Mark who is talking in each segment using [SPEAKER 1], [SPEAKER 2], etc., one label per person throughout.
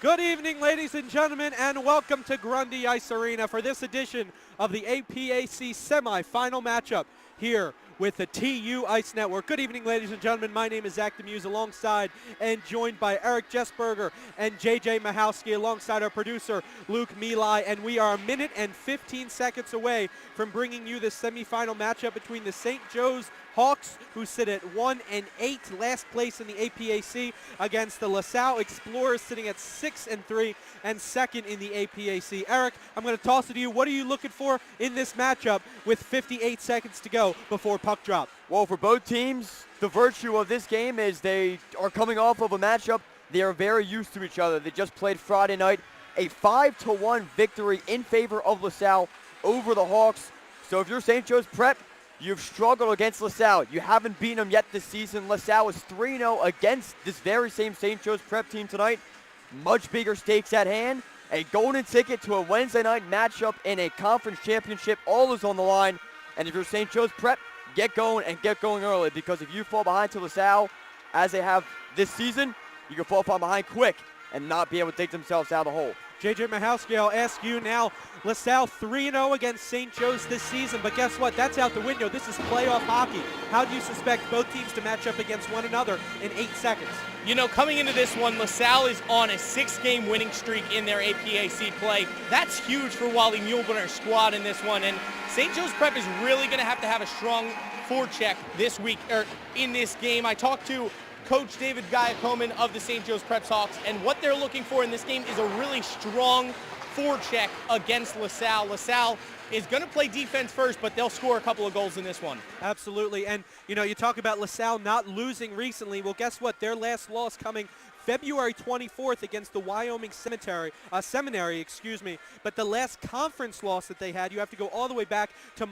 [SPEAKER 1] Good evening, ladies and gentlemen, and welcome to Grundy Ice Arena for this edition of the APAC semifinal matchup here with the TUICE Network. Good evening, ladies and gentlemen. My name is Zach Demuse, alongside and joined by Eric Jessberger and JJ Mahowski, alongside our producer Luke Milai, and we are a minute and 15 seconds away from bringing you the semifinal matchup between the St. Joe's Hawks, who sit at 1-8, last place in the APAC, against the LaSalle Explorers, sitting at 6-3 and second in the APAC. Eric, I'm going to toss it to you. What are you looking for in this matchup with 58 seconds to go before puck drop?
[SPEAKER 2] Well, for both teams, the virtue of this game is they are coming off of a matchup they are very used to each other. They just played Friday night, a 5-1 victory in favor of LaSalle over the Hawks. So if you're St. Joe's Prep, you've struggled against LaSalle. You haven't beaten them yet this season. LaSalle is 3-0 against this very same St. Joe's Prep team tonight. Much bigger stakes at hand. A golden ticket to a Wednesday night matchup in a conference championship. All is on the line. And if you're St. Joe's Prep, get going and get going early, because if you fall behind to LaSalle, as they have this season, you can fall behind quick and not be able to take themselves out of the hole.
[SPEAKER 1] JJ Mahowski, I'll ask you now. LaSalle 3-0 against St. Joe's this season, but guess what? That's out the window. This is playoff hockey. How do you suspect both teams to match up against one another in 8 seconds?
[SPEAKER 3] You know, coming into this one, LaSalle is on a 6-game winning streak in their APAC play. That's huge for Wally Muehlbrenner's squad in this one, and St. Joe's Prep is really going to have a strong forecheck this week, or in this game. I talked to Coach David Giacomin of the St. Joe's Preps Hawks, and what they're looking for in this game is a really strong forecheck against LaSalle. LaSalle is going to play defense first, but they'll score a couple of goals in this one.
[SPEAKER 1] Absolutely, and you know, you talk about LaSalle not losing recently. Well, guess what? Their last loss coming February 24th against the Wyoming Seminary, but the last conference loss that they had, you have to go all the way back to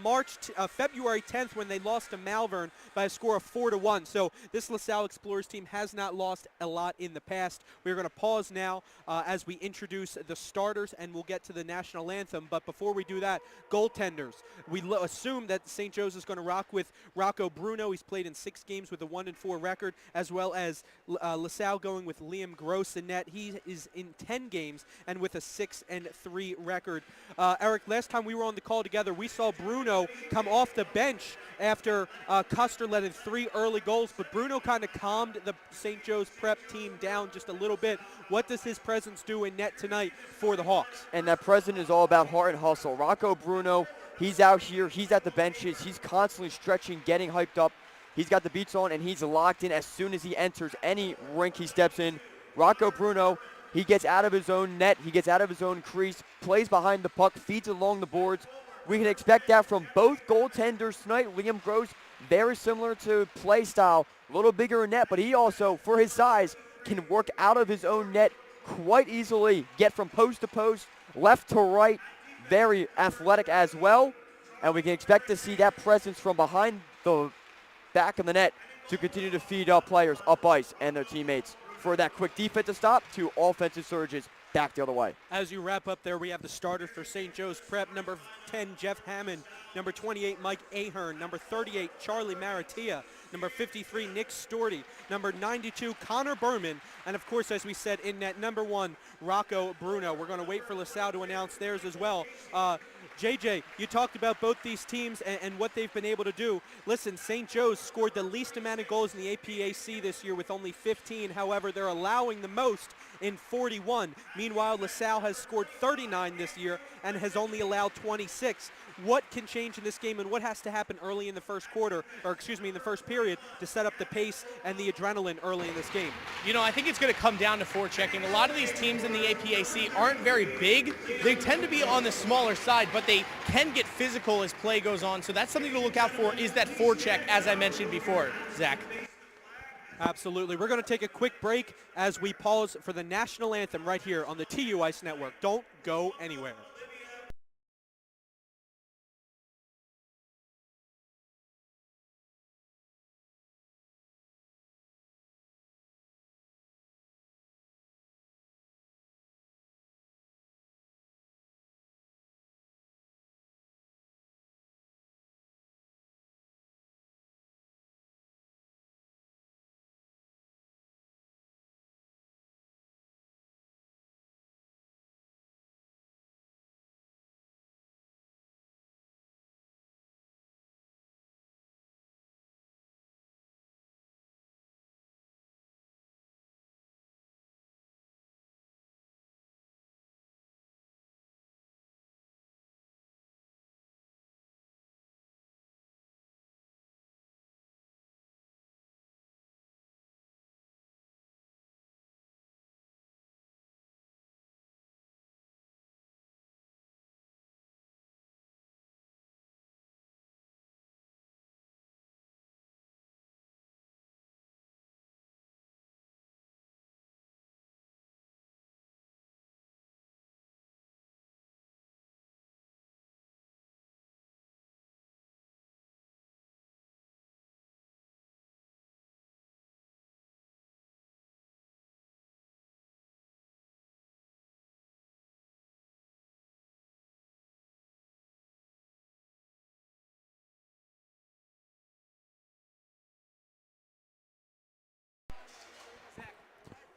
[SPEAKER 1] February 10th, when they lost to Malvern by a score of 4-1. So this LaSalle Explorers team has not lost a lot in the past. We're going to pause now as we introduce the starters, and we'll get to the national anthem. But before we do that, goaltenders. We assume that St. Joe's is going to rock with Rocco Bruno. He's played in 6 games with a 1-4 record, as well as LaSalle going with Liam Gross in net. He is in 10 games and with a 6-3 record. Eric, last time we were on the call together, we saw Bruno come off the bench after Custer let in 3 early goals, but Bruno kind of calmed the St. Joe's Prep team down just a little bit. What does his presence do in net tonight for the Hawks?
[SPEAKER 2] And that presence is all about heart and hustle. Rocco Bruno, he's out here, he's at the benches, he's constantly stretching, getting hyped up. He's got the beats on, and he's locked in as soon as he enters any rink he steps in. Rocco Bruno, he gets out of his own net, he gets out of his own crease, plays behind the puck, feeds along the boards. We can expect that from both goaltenders tonight. Liam Gross, very similar to play style, a little bigger in net, but he also, for his size, can work out of his own net quite easily, get from post to post, left to right, very athletic as well. And we can expect to see that presence from behind the back of the net to continue to feed up players up ice and their teammates for that quick defensive stop to offensive surges back the other way.
[SPEAKER 1] As you wrap up there, we have the starters for St. Joe's Prep. Number 10, Jeff Hammond. Number 28, Mike Ahern. Number 38, Charlie Maratia. Number 53, Nick Storty. Number 92, Connor Berman. And of course, as we said, in net, number 1, Rocco Bruno. We're going to wait for LaSalle to announce theirs as well. JJ, you talked about both these teams and what they've been able to do. Listen, St. Joe's scored the least amount of goals in the APAC this year with only 15. However, they're allowing the most in 41. Meanwhile, LaSalle has scored 39 this year and has only allowed 26. What can change in this game, and what has to happen early in the first quarter, or excuse me, in the first period, to set up the pace and the adrenaline early in this game?
[SPEAKER 3] You know, I think it's going to come down to forechecking. A lot of these teams in the APAC aren't very big. They tend to be on the smaller side, but they can get physical as play goes on. So that's something to look out for, is that forecheck, as I mentioned before, Zach.
[SPEAKER 1] Absolutely. We're going to take a quick break as we pause for the national anthem right here on the TUICE Network. Don't go anywhere.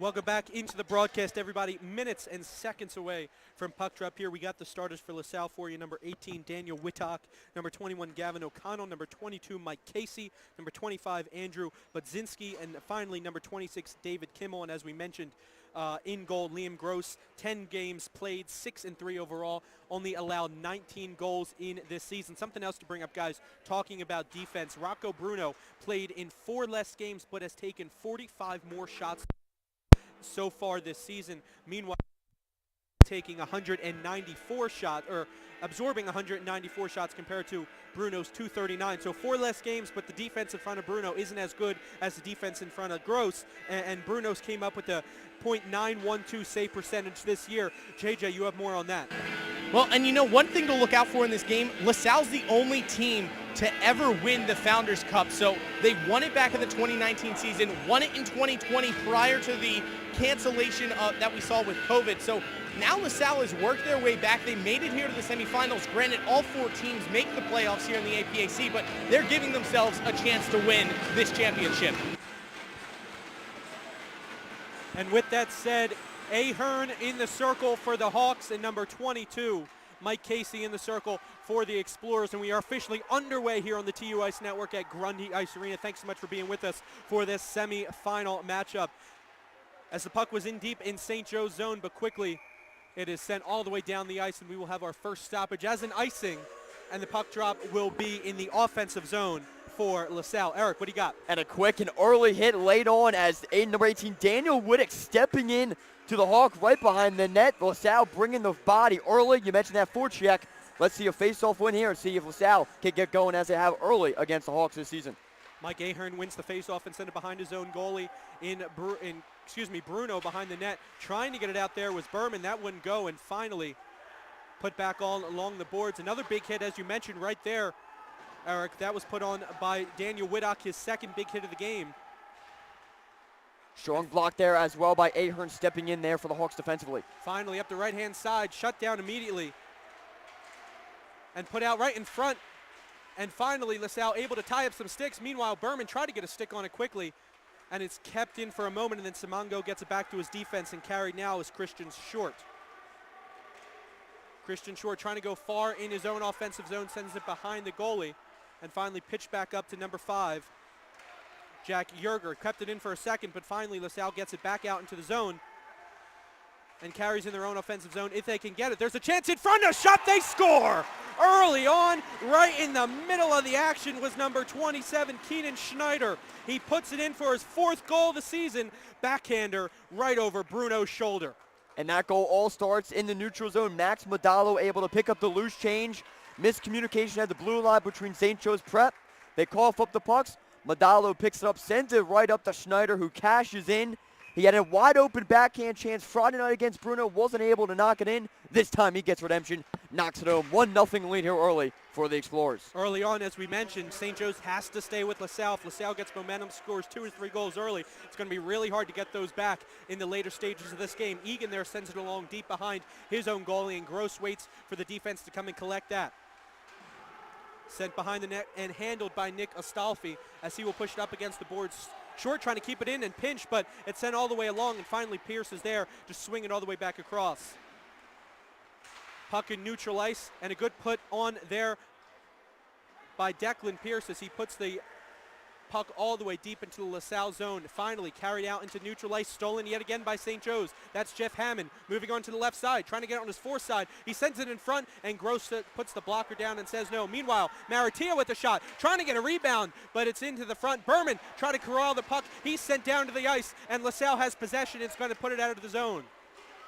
[SPEAKER 1] Welcome back into the broadcast, everybody. Minutes and seconds away from puck drop here. We got the starters for LaSalle for you. Number 18, Daniel Whittock. Number 21, Gavin O'Connell. Number 22, Mike Casey. Number 25, Andrew Budzinski. And finally, number 26, David Kimmel. And as we mentioned, in goal, Liam Gross. 10 games played, 6-3 overall. Only allowed 19 goals in this season. Something else to bring up, guys, talking about defense. Rocco Bruno played in 4 less games, but has taken 45 more shots so far this season. Meanwhile, taking 194 shots, or absorbing 194 shots compared to Bruno's 239. So 4 less games, but the defense in front of Bruno isn't as good as the defense in front of Gross. And Bruno's came up with a .912 save percentage this year. JJ, you have more on that.
[SPEAKER 3] Well, and you know, one thing to look out for in this game, LaSalle's the only team to ever win the Founders Cup. So they won it back in the 2019 season, won it in 2020 prior to the cancellation that we saw with COVID. So now LaSalle has worked their way back. They made it here to the semifinals. Granted, all 4 teams make the playoffs here in the APAC, but they're giving themselves a chance to win this championship.
[SPEAKER 1] And with that said, Ahern in the circle for the Hawks, and number 22, Mike Casey in the circle for the Explorers. And we are officially underway here on the TUICE Network at Grundy Ice Arena. Thanks so much for being with us for this semi-final matchup. As the puck was in deep in St. Joe's zone, but quickly it is sent all the way down the ice, and we will have our first stoppage as an icing, and the puck drop will be in the offensive zone for LaSalle. Eric, what do you got?
[SPEAKER 2] And a quick and early hit laid on as number 18, Daniel Whittock, stepping in to the Hawk right behind the net. LaSalle bringing the body early. You mentioned that forecheck. Let's see a face-off win here and see if LaSalle can get going as they have early against the Hawks this season.
[SPEAKER 1] Mike Ahern wins the face-off and sent it behind his own goalie Bruno behind the net. Trying to get it out there was Berman. That wouldn't go, and finally put back all along the boards. Another big hit, as you mentioned right there, Eric. That was put on by Daniel Whittock, his second big hit of the game.
[SPEAKER 2] Strong block there as well by Ahern, stepping in there for the Hawks defensively.
[SPEAKER 1] Finally up the right-hand side, shut down immediately and put out right in front. And finally, LaSalle able to tie up some sticks. Meanwhile, Berman tried to get a stick on it quickly, and it's kept in for a moment, and then Simongo gets it back to his defense, and carried now is Christian Short. Christian Short trying to go far in his own offensive zone, sends it behind the goalie, and finally pitched back up to number 5, Jack Yerger. Kept it in for a second, but finally LaSalle gets it back out into the zone and carries in their own offensive zone if they can get it. There's a chance in front, a shot, they score! Early on, right in the middle of the action was number 27, Keenan Schneider. He puts it in for his 4th goal of the season, backhander right over Bruno's shoulder.
[SPEAKER 2] And that goal all starts in the neutral zone. Max Modalo able to pick up the loose change. Miscommunication at the blue line between St. Joe's Prep. They cough up the pucks. Modalo picks it up, sends it right up to Schneider, who cashes in. He had a wide open backhand chance Friday night against Bruno, wasn't able to knock it in. This time he gets redemption, knocks it home. 1-0 lead here early for the Explorers.
[SPEAKER 1] Early on, as we mentioned, St. Joe's has to stay with LaSalle. If LaSalle gets momentum, scores 2 or 3 goals early, it's going to be really hard to get those back in the later stages of this game. Egan there sends it along deep behind his own goalie, and Gross waits for the defense to come and collect that. Sent behind the net and handled by Nick Astolfi as he will push it up against the boards. Short trying to keep it in and pinch, but it's sent all the way along, and finally Pierce is there, just swinging all the way back across. Puck in neutral ice, and a good put on there by Declan Pierce as he puts the puck all the way deep into the LaSalle zone. Finally carried out into neutral ice, stolen yet again by St. Joe's. That's Jeff Hammond moving on to the left side, trying to get on his foreside. He sends it in front, and Gross puts the blocker down and says no. Meanwhile, Maratia with the shot, trying to get a rebound, but it's into the front. Berman trying to corral the puck. He's sent down to the ice, and LaSalle has possession. It's going to put it out of the zone.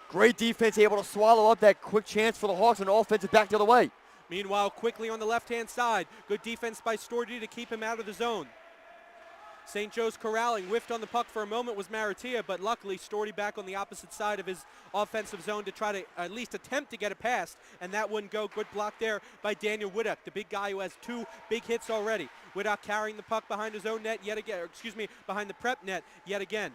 [SPEAKER 2] Great defense, able to swallow up that quick chance for the Hawks, and offensive back the other way.
[SPEAKER 1] Meanwhile, quickly on the left-hand side, good defense by Stordy to keep him out of the zone. St. Joe's corralling, whiffed on the puck for a moment was Maratia, but luckily Stordy back on the opposite side of his offensive zone to try to at least attempt to get it past, and that wouldn't go. Good block there by Daniel Whittock, the big guy who has 2 big hits already. Whittock carrying the puck behind his own net yet again, behind the Prep net yet again.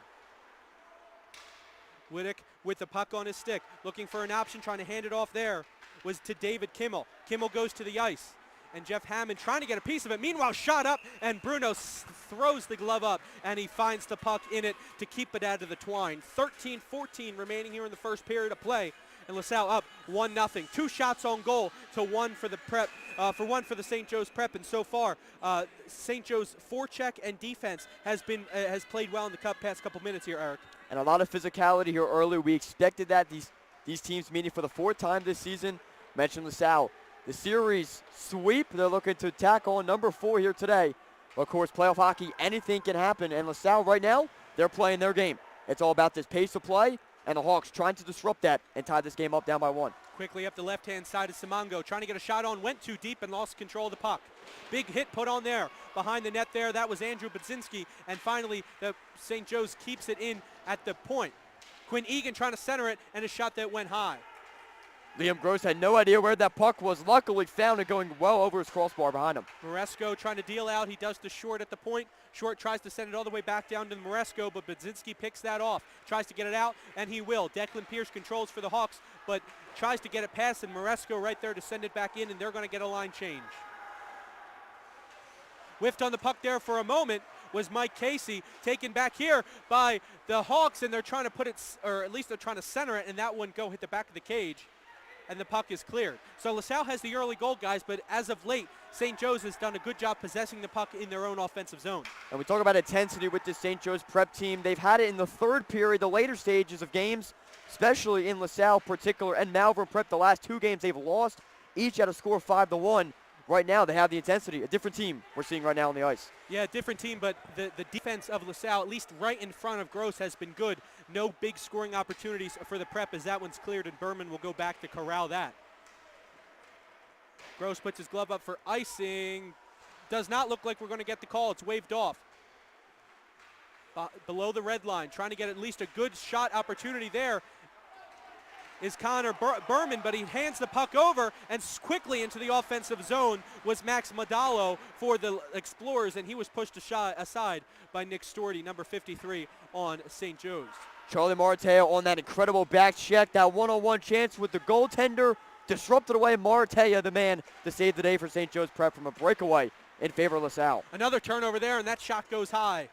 [SPEAKER 1] Whittock with the puck on his stick, looking for an option, trying to hand it off there, was to David Kimmel. Kimmel goes to the ice. and Jeff Hammond trying to get a piece of it. Meanwhile, shot up, and Bruno throws the glove up, and he finds the puck in it to keep it out of the twine. 13-14 remaining here in the first period of play, and LaSalle up 1-0. 2 shots on goal to 1 for the Prep, for 1 for the St. Joe's Prep, and so far, St. Joe's forecheck and defense has played well in the past couple minutes here, Eric.
[SPEAKER 2] And a lot of physicality here early. We expected that. These teams meeting for the 4th time this season. Mentioned LaSalle. The series sweep, they're looking to tackle on number 4 here today. Of course, playoff hockey, anything can happen. And LaSalle right now, they're playing their game. It's all about this pace of play, and the Hawks trying to disrupt that and tie this game up down by 1.
[SPEAKER 1] Quickly up the left-hand side of Simongo, trying to get a shot on, went too deep and lost control of the puck. Big hit put on there, behind the net there. That was Andrew Budzinski, and finally the St. Joe's keeps it in at the point. Quinn Egan trying to center it, and a shot that went high.
[SPEAKER 2] Liam Gross had no idea where that puck was. Luckily found it going well over his crossbar behind him.
[SPEAKER 1] Moresco trying to deal out. He does the short at the point. Short tries to send it all the way back down to Moresco, but Budzinski picks that off. Tries to get it out, and he will. Declan Pierce controls for the Hawks, but tries to get it past, and Moresco right there to send it back in, and they're going to get a line change. Whiffed on the puck there for a moment was Mike Casey, taken back here by the Hawks, and they're trying to put it, or at least they're trying to center it, and that one go hit the back of the cage, and the puck is cleared. So LaSalle has the early goal, guys, but as of late, St. Joe's has done a good job possessing the puck in their own offensive zone.
[SPEAKER 2] And we talk about intensity with this St. Joe's Prep team. They've had it in the 3rd period, the later stages of games, especially in LaSalle particular, and Malvern Prep. The last 2 games they've lost, each at a score of 5-1. Right now, they have the intensity. A different team we're seeing right now on the ice.
[SPEAKER 1] Yeah, different team, but the defense of LaSalle, at least right in front of Gross, has been good. No big scoring opportunities for the Prep as that one's cleared, and Berman will go back to corral that. Gross puts his glove up for icing. Does not look like we're going to get the call. It's waved off. Below the red line, trying to get at least a good shot opportunity there is Connor Berman, but he hands the puck over, and quickly into the offensive zone was Max Modalo for the Explorers, and he was pushed aside by Nick Storty, number 53 on St. Joe's.
[SPEAKER 2] Charlie Marteo on that incredible back check, that one-on-one chance with the goaltender, disrupted away. Marteo, the man to save the day for St. Joe's Prep from a breakaway in favor of LaSalle.
[SPEAKER 1] Another turnover there, and that shot goes high.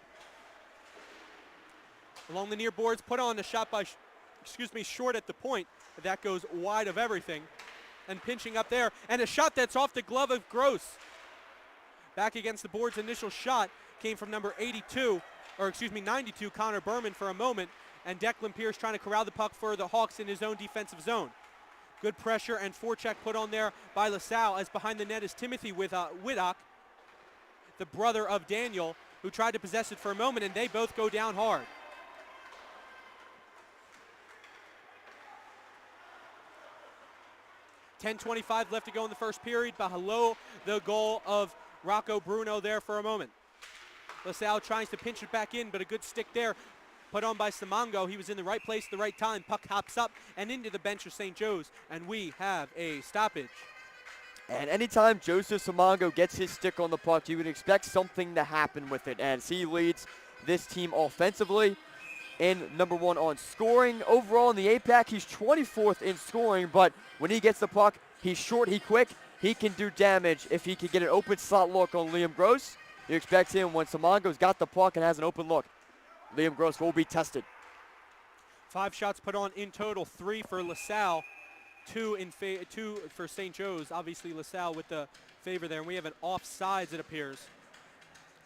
[SPEAKER 1] Along the near boards, put on the shot by, Short at the point. That goes wide of everything. And pinching up there, and a shot that's off the glove of Gross. Back against the boards, initial shot came from number 92, 92, Connor Berman for a moment, and Declan Pierce trying to corral the puck for the Hawks in his own defensive zone. Good pressure and forecheck put on there by LaSalle, as behind the net is Timothy Widdock, the brother of Daniel, who tried to possess it for a moment, and they both go down hard. .25 left to go in the first period, below the goal of Rocco Bruno there for a moment. LaSalle tries to pinch it back in, but a good stick there put on by Simongo. He was in the right place at the right time. Puck hops up and into the bench of St. Joe's, and we have a stoppage.
[SPEAKER 2] And anytime Joseph Simongo gets his stick on the puck, you would expect something to happen with it, as he leads this team offensively and number 1 on scoring. Overall in the APAC, he's 24th in scoring, but when he gets the puck, he's short, he's quick, he can do damage. If he can get an open slot look on Liam Gross, you expect him, when Simongo's got the puck and has an open look, Liam Gross will be tested.
[SPEAKER 1] 5 shots put on in total, 3 for LaSalle, 2 for St. Joe's. Obviously LaSalle with the favor there, and we have an offsides, it appears.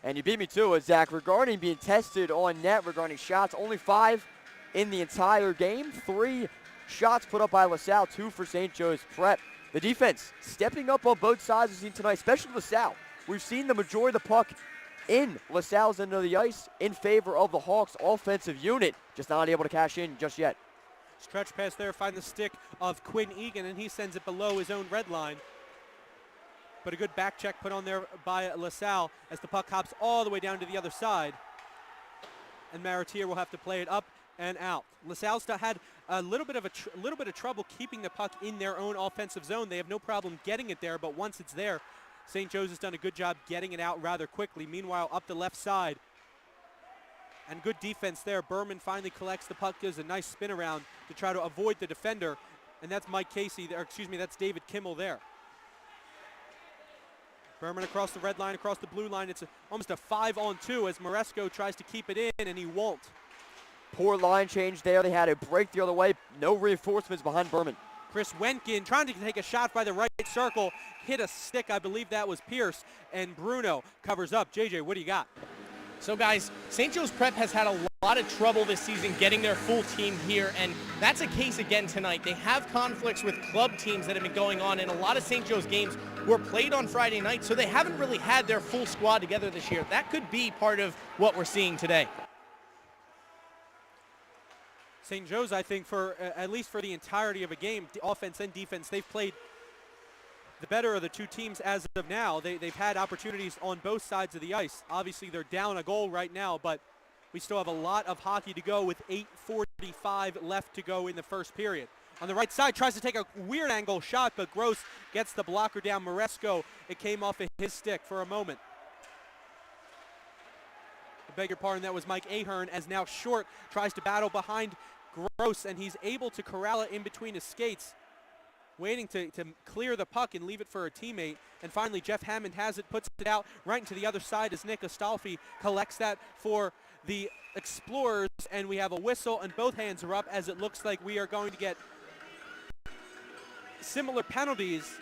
[SPEAKER 2] And you beat me to it, Zach. Regarding being tested on net, regarding shots, only 5 in the entire game. 3 shots put up by LaSalle, 2 for St. Joe's Prep. The defense stepping up on both sides of the team tonight, especially LaSalle. We've seen the majority of the puck in LaSalle's end of the ice in favor of the Hawks offensive unit. Just not able to cash in just yet.
[SPEAKER 1] Stretch pass there, find the stick of Quinn Egan, and he sends it below his own red line. But a good back check put on there by LaSalle as the puck hops all the way down to the other side. And Maratier will have to play it up and out. LaSalle's had a little bit of trouble keeping the puck in their own offensive zone. They have no problem getting it there, but once it's there, St. Joe's has done a good job getting it out rather quickly. Meanwhile, up the left side, and good defense there. Berman finally collects the puck, does a nice spin around to try to avoid the defender, and that's Mike Casey, that's David Kimmel there. Berman across the red line, across the blue line. It's almost a 5-on-2 as Moresco tries to keep it in, and he won't.
[SPEAKER 2] Poor line change there. They had a break the other way. No reinforcements behind Berman.
[SPEAKER 1] Chris Wenkin trying to take a shot by the right circle, hit a stick. I believe that was Pierce, and Bruno covers up. JJ, what do you got?
[SPEAKER 3] So guys, St. Joe's Prep has had a lot of trouble this season getting their full team here, and that's a case again tonight. They have conflicts with club teams that have been going on, and a lot of St. Joe's games were played on Friday night, so they haven't really had their full squad together this year. That could be part of what we're seeing today.
[SPEAKER 1] St. Joe's, I think, for at least for the entirety of a game, offense and defense, they've played the better of the two teams as of now. They've had opportunities on both sides of the ice. Obviously, they're down a goal right now, but we still have a lot of hockey to go with 8:45 left to go in the first period. On the right side, tries to take a weird angle shot, but Gross gets the blocker down. Moresco, it came off of his stick for a moment. I beg your pardon, that was Mike Ahern, as now Short tries to battle behind Gross, and he's able to corral it in between his skates, waiting to clear the puck and leave it for a teammate. And finally, Jeff Hammond has it, puts it out right into the other side as Nick Astolfi collects that for the Explorers, and we have a whistle, and both hands are up as it looks like we are going to get similar penalties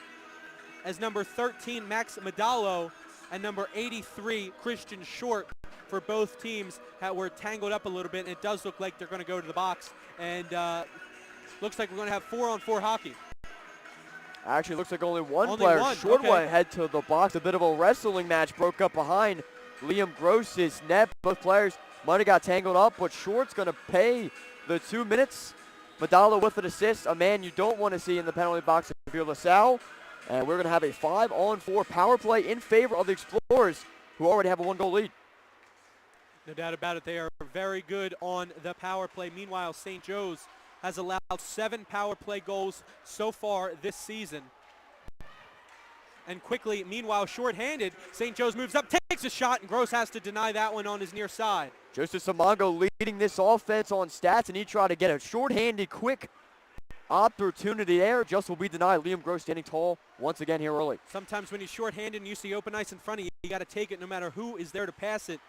[SPEAKER 1] as number 13, Max Medallo, and number 83, Christian Short, for both teams were tangled up a little bit, and it does look like they're going to go to the box, and looks like we're going to have 4-on-4 hockey.
[SPEAKER 2] Actually, looks like only one player. Short went head to the box. A bit of a wrestling match broke up behind Liam Gross's net. Both players might have got tangled up, but Short's going to pay the 2 minutes. Medalla with an assist, a man you don't want to see in the penalty box if you're LaSalle. And we're going to have a 5-on-4 power play in favor of the Explorers, who already have a 1-goal lead.
[SPEAKER 1] No doubt about it, they are very good on the power play. Meanwhile, St. Joe's has allowed 7 power play goals so far this season. And quickly, meanwhile, shorthanded, St. Joe's moves up, takes a shot, and Gross has to deny that one on his near side.
[SPEAKER 2] Justus Simongo leading this offense on stats, and he tried to get a shorthanded, quick opportunity there. Just will be denied. Liam Gross standing tall once again here early.
[SPEAKER 1] Sometimes when you're shorthanded and you see open ice in front of you, you got to take it no matter who is there to pass it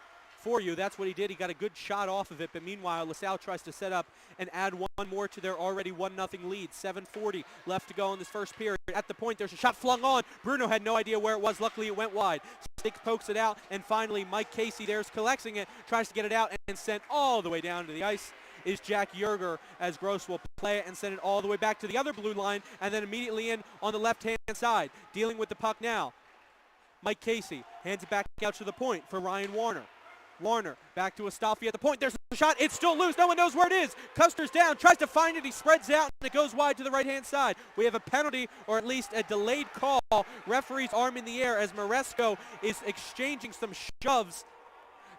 [SPEAKER 1] for you. That's what he did. He got a good shot off of it, but meanwhile, LaSalle tries to set up and add one more to their already 1-0 lead. 7:40 left to go in this first period. At the point, there's a shot flung on. Bruno had no idea where it was. Luckily, it went wide. Stick pokes it out, and finally, Mike Casey there's collecting it, tries to get it out, and sent all the way down to the ice is Jack Yerger, as Gross will play it and send it all the way back to the other blue line, and then immediately in on the left-hand side. Dealing with the puck now. Mike Casey hands it back out to the point for Ryan Warner. Warner back to Astolfi at the point. There's a shot. It's still loose. No one knows where it is. Custer's down. Tries to find it. He spreads out, and it goes wide to the right-hand side. We have a penalty, or at least a delayed call. Referee's arm in the air as Moresco is exchanging some shoves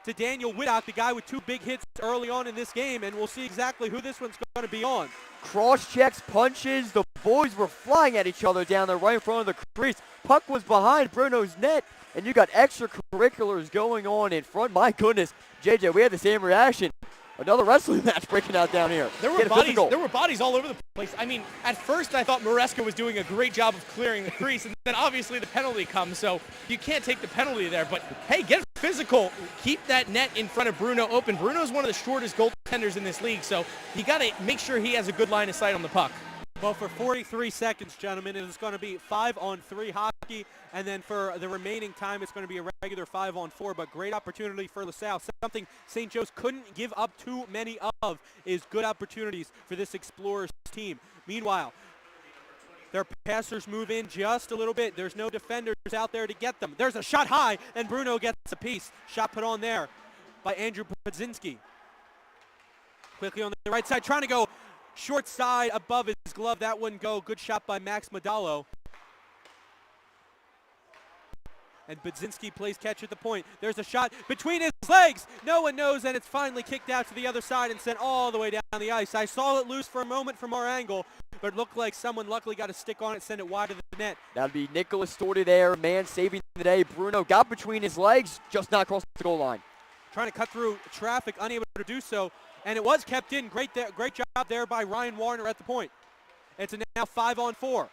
[SPEAKER 1] to Daniel Widdock, the guy with 2 big hits early on in this game, and we'll see exactly who this one's going to be on.
[SPEAKER 2] Cross-checks, punches. The boys were flying at each other down there right in front of the crease. Puck was behind Bruno's net, and you got extracurriculars going on in front. My goodness, JJ, we had the same reaction. Another wrestling match breaking out down here.
[SPEAKER 3] There were bodies all over the place. I mean, at first I thought Moresco was doing a great job of clearing the crease, and then obviously the penalty comes, so you can't take the penalty there. But hey, get physical. Keep that net in front of Bruno open. Bruno's one of the shortest goaltenders in this league, so you got to make sure he has a good line of sight on the puck.
[SPEAKER 1] Well, for 43 seconds, gentlemen, it is going to be 5-on-3 hockey, and then for the remaining time, it's going to be a regular 5-on-4, but great opportunity for LaSalle. Something St. Joe's couldn't give up too many of is good opportunities for this Explorers team. Meanwhile, their passers move in just a little bit. There's no defenders out there to get them. There's a shot high, and Bruno gets a piece. Shot put on there by Andrew Podzinski. Quickly on the right side, trying to go short side above his glove. That wouldn't go. Good shot by Max Medallo. And Budzinski plays catch at the point. There's a shot between his legs. No one knows, and it's finally kicked out to the other side and sent all the way down the ice. I saw it loose for a moment from our angle, but it looked like someone luckily got a stick on it, sent it wide of the net.
[SPEAKER 2] That'd be Nicholas Storti there, man saving the day. Bruno got between his legs, just not across the goal line.
[SPEAKER 1] Trying to cut through traffic, unable to do so. And it was kept in. Great job there by Ryan Warner at the point. It's a now 5-on-4.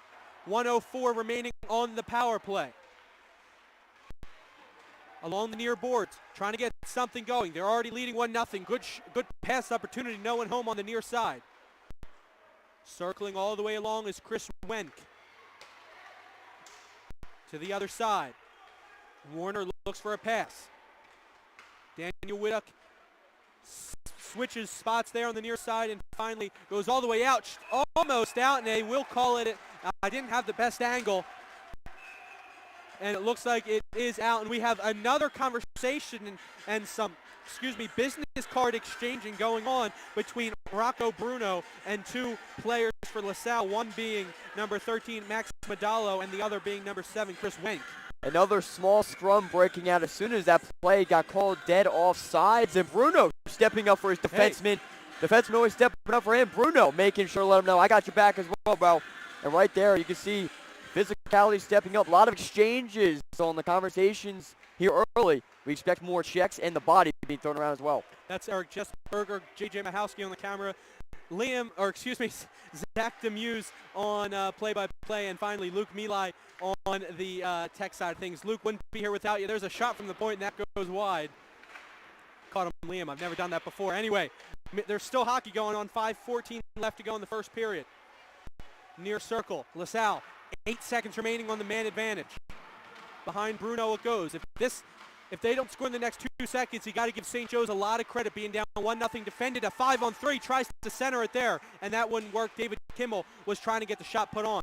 [SPEAKER 1] 1:04 remaining on the power play. along the near boards, trying to get something going. They're already leading 1-0. Good pass opportunity, no one home on the near side. Circling all the way along is Chris Wenk. To the other side. Warner looks for a pass. Daniel Whittock switches spots there on the near side and finally goes all the way out, almost out, and they will call it. I didn't have the best angle. And it looks like it is out, and we have another conversation and some, business card exchanging going on between Rocco Bruno and two players for LaSalle, one being number 13, Max Medallo, and the other being number 7, Chris Wenk.
[SPEAKER 2] Another small scrum breaking out as soon as that play got called dead offsides, and Bruno stepping up for his defenseman. Hey. Defenseman always stepping up for him. Bruno making sure to let him know, I got your back as well, bro. And right there, you can see physicality stepping up. A lot of exchanges on the conversations here early. We expect more checks and the body being thrown around as well.
[SPEAKER 1] That's Eric Jesperberger, JJ Mahowski on the camera. Zach Demuse on play-by-play, and finally Luke Milai on the tech side of things. Luke wouldn't be here without you. There's a shot from the point, and that goes wide. Caught him, Liam. I've never done that before. Anyway, there's still hockey going on. 5:14 left to go in the first period. Near circle, LaSalle. 8 seconds remaining on the man advantage. Behind Bruno it goes. If they don't score in the next 2 seconds, you got to give St. Joe's a lot of credit, being down 1-0 defended. A 5-on-3, tries to center it there, and that wouldn't work. David Kimmel was trying to get the shot put on.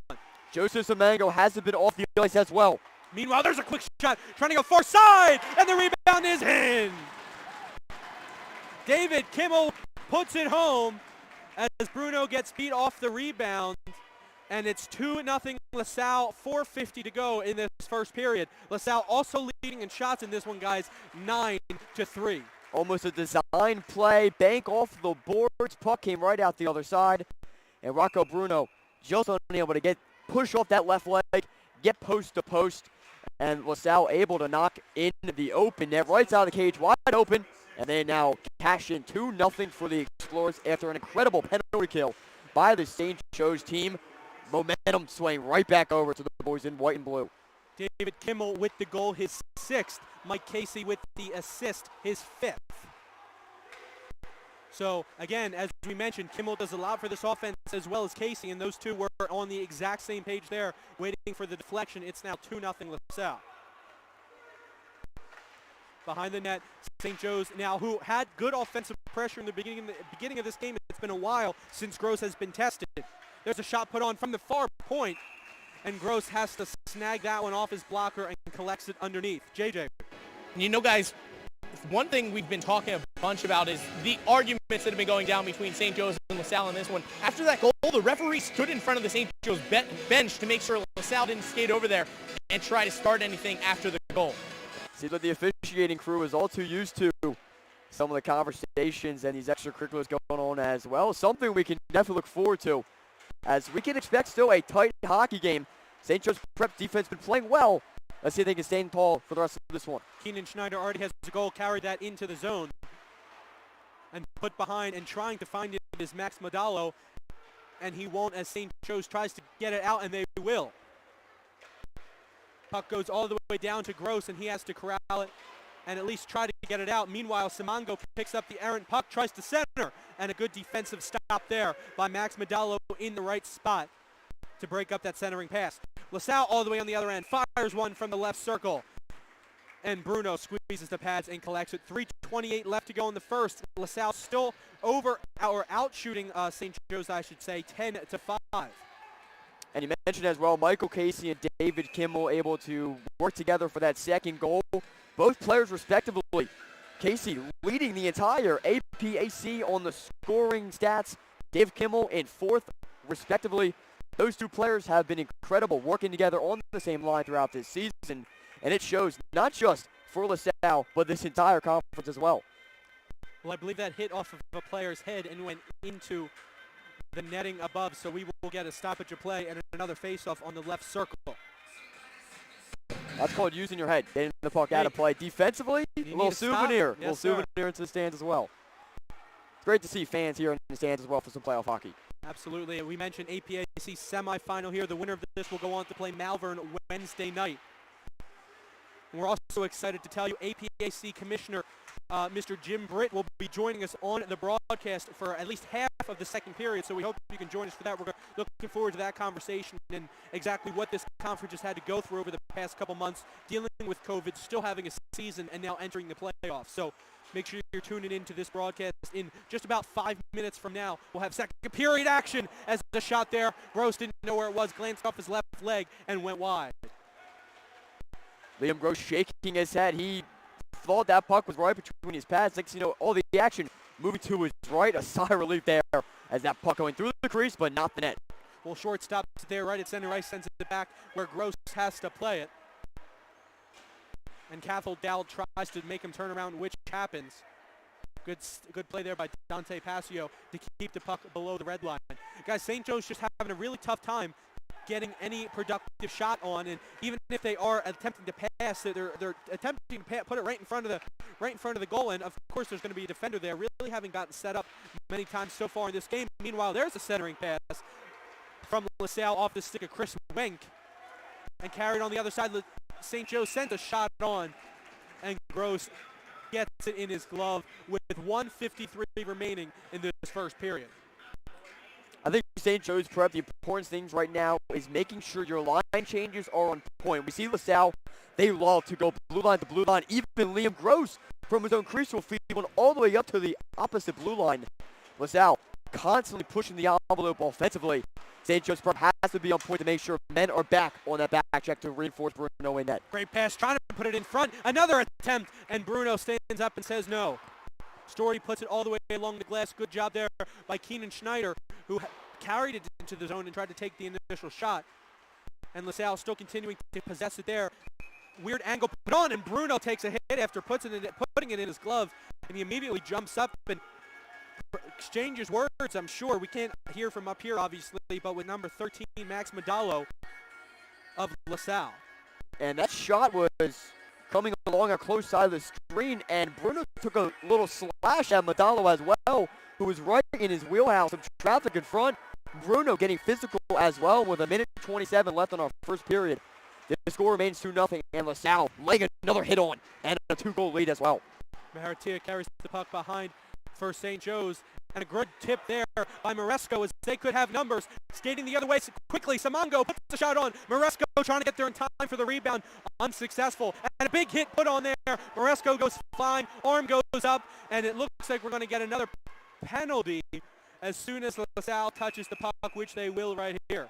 [SPEAKER 2] Joseph Samango hasn't been off the ice as well.
[SPEAKER 1] Meanwhile, there's a quick shot, trying to go far side, and the rebound is in. David Kimmel puts it home as Bruno gets beat off the rebound. And it's 2-0 LaSalle, 4:50 to go in this first period. LaSalle also leading in shots in this one, guys, 9-3.
[SPEAKER 2] Almost a design play, bank off the boards, puck came right out the other side. And Rocco Bruno just unable to push off that left leg, get post to post. And LaSalle able to knock in the open net, right side of the cage, wide open. And they now cash in 2-0 for the Explorers after an incredible penalty kill by the St. Joe's team. Momentum swaying right back over to the boys in white and blue.
[SPEAKER 1] David Kimmel with the goal, his 6th. Mike Casey with the assist, his 5th. So, again, as we mentioned, Kimmel does a lot for this offense as well as Casey, and those two were on the exact same page there, waiting for the deflection. It's now 2-0 LaSalle. Behind the net, St. Joe's now, who had good offensive pressure in the beginning of this game. It's been a while since Gross has been tested. There's a shot put on from the far point, and Gross has to snag that one off his blocker and collects it underneath. JJ.
[SPEAKER 3] You know, guys, one thing we've been talking a bunch about is the arguments that have been going down between St. Joe's and LaSalle in this one. After that goal, the referee stood in front of the St. Joe's bench to make sure LaSalle didn't skate over there and try to start anything after the goal.
[SPEAKER 2] Seems like the officiating crew is all too used to some of the conversations and these extracurriculars going on as well. Something we can definitely look forward to, as we can expect still a tight hockey game. St. Joe's Prep defense been playing well. Let's see if they can stand tall for the rest of this one.
[SPEAKER 1] Keenan Schneider already has a goal, carried that into the zone. And put behind and trying to find it is Max Medallo. And he won't, as St. Joe's tries to get it out, and they will. Puck goes all the way down to Gross, and he has to corral it and at least try to get it out. Meanwhile, Simongo picks up the errant puck, tries to center, and a good defensive stop there by Max Medallo in the right spot to break up that centering pass. LaSalle all the way on the other end, fires one from the left circle, and Bruno squeezes the pads and collects it. 3:28 left to go in the first. LaSalle still out shooting St. Joe's, I should say, 10-5.
[SPEAKER 2] And you mentioned as well, Michael Casey and David Kimmel able to work together for that second goal. Both players respectively. Casey leading the entire APAC on the scoring stats. Dave Kimmel in 4th respectively. Those two players have been incredible working together on the same line throughout this season. And it shows not just for LaSalle, but this entire conference as well.
[SPEAKER 1] Well, I believe that hit off of a player's head and went into the netting above, so we will get a stoppage of play and another face-off on the left circle.
[SPEAKER 2] That's called using your head, getting the puck out of play. Defensively, a little souvenir.
[SPEAKER 1] Yes,
[SPEAKER 2] little souvenir into the stands as well. It's great to see fans here in the stands as well for some playoff hockey.
[SPEAKER 1] Absolutely. We mentioned APAC semifinal here. The winner of this will go on to play Malvern Wednesday night. We're also excited to tell you APAC Commissioner Mr. Jim Britt will be joining us on the broadcast for at least half of the second period, so we hope you can join us for that. We're looking forward to that conversation and exactly what this conference has had to go through over the past couple months, dealing with COVID, still having a season, and now entering the playoffs. So make sure you're tuning in to this broadcast. In just about 5 minutes from now, we'll have second period action as the shot there. Gross didn't know where it was, glanced off his left leg, and went wide.
[SPEAKER 2] Liam Gross shaking his head. He thought that puck was right between his pads. Next thing you know, all the action moving to his right. A sigh of relief there as that puck going through the crease, but not the net.
[SPEAKER 1] Well, shortstop there right at center ice, sends it back where Gross has to play it. And Cathal Dowd tries to make him turn around, which happens. Good play there by Dante Passio to keep the puck below the red line. Guys, St. Joe's just having a really tough time getting any productive shot on, and even if they are attempting to pass, they're attempting to put it right in front of the goal, and of course there's going to be a defender there. Really haven't gotten set up many times so far in this game. Meanwhile, there's a centering pass from LaSalle off the stick of Chris Wenk, and carried on the other side. St. Joe sent a shot on, and Gross gets it in his glove with 1:53 remaining in this first period.
[SPEAKER 2] I think St. Joe's Prep, the important things right now is making sure your line changes are on point. We see LaSalle, they love to go blue line to blue line. Even Liam Gross from his own crease will feed one all the way up to the opposite blue line. LaSalle constantly pushing the envelope offensively. St. Joe's Prep has to be on point to make sure men are back on that back check to reinforce Bruno in net.
[SPEAKER 1] Great pass, trying to put it in front. Another attempt, and Bruno stands up and says no. Story puts it all the way along the glass. Good job there by Keenan Schneider, who carried it into the zone and tried to take the initial shot. And LaSalle still continuing to possess it there. Weird angle put on, and Bruno takes a hit after putting it in his glove, and he immediately jumps up and exchanges words, I'm sure. We can't hear from up here, obviously, but with number 13, Max Medallo of LaSalle.
[SPEAKER 2] And that shot was coming along a close side of the screen, and Bruno took a little slash at Medallo as well, who was right in his wheelhouse. Some traffic in front. Bruno getting physical as well with 1:27 left on our first period. The score remains 2-0, and LaSalle laying another hit on, and a 2-goal lead as well.
[SPEAKER 1] Maharatia carries the puck behind for St. Joe's, and a good tip there by Maresco as they could have numbers. Skating the other way quickly, Simongo puts the shot on. Maresco trying to get there in time for the rebound, unsuccessful. And a big hit put on there. Maresco goes flying, arm goes up, and it looks like we're going to get another penalty as soon as LaSalle touches the puck, which they will right here.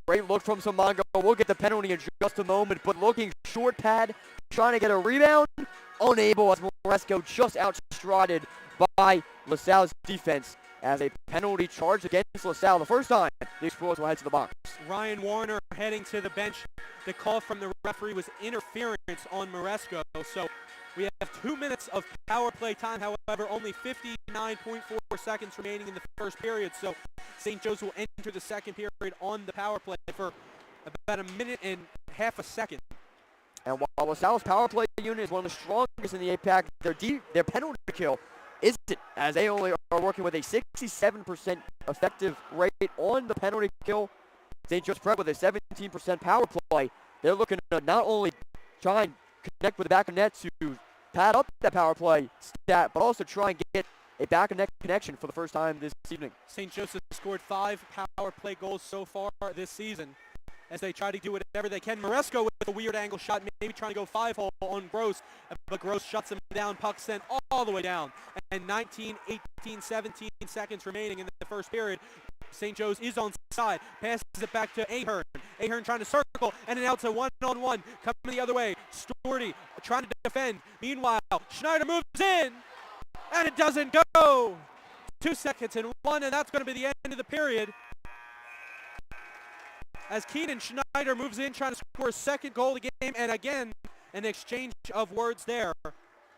[SPEAKER 2] Great look from Simongo. We'll get the penalty in just a moment, but looking short pad, trying to get a rebound, unable as Maresco just outstrided by LaSalle's defense as a penalty charge against LaSalle. The first time the Explorers will head to the box.
[SPEAKER 1] Ryan Warner heading to the bench. The call from the referee was interference on Maresco. So we have 2 minutes of power play time. However, only 59.4 seconds remaining in the first period. So St. Joe's will enter the second period on the power play for about a minute and half a second.
[SPEAKER 2] And while LaSalle's power play unit is one of the strongest in the APAC, their penalty kill isn't, as they only are working with a 67% effective rate on the penalty kill. St. Joe's Prep with a 17% power play. They're looking to not only try and connect with the back of net to pad up that power play stat, but also try and get a back of net connection for the first time this evening.
[SPEAKER 1] St. Joseph scored 5 power play goals so far this season as they try to do whatever they can. Maresco with a weird angle shot, maybe trying to go 5-hole on Gross, but Gross shuts him down. Puck sent all the way down. And 19, 18, 17 seconds remaining in the first period. St. Joe's is on side, passes it back to Ahern. Ahern trying to circle, and then out to one-on-one, coming the other way. Storty trying to defend. Meanwhile, Schneider moves in, and it doesn't go. 2 seconds and 1, and that's going to be the end of the period. As Keenan Schneider moves in, trying to score his second goal of the game, and again, an exchange of words there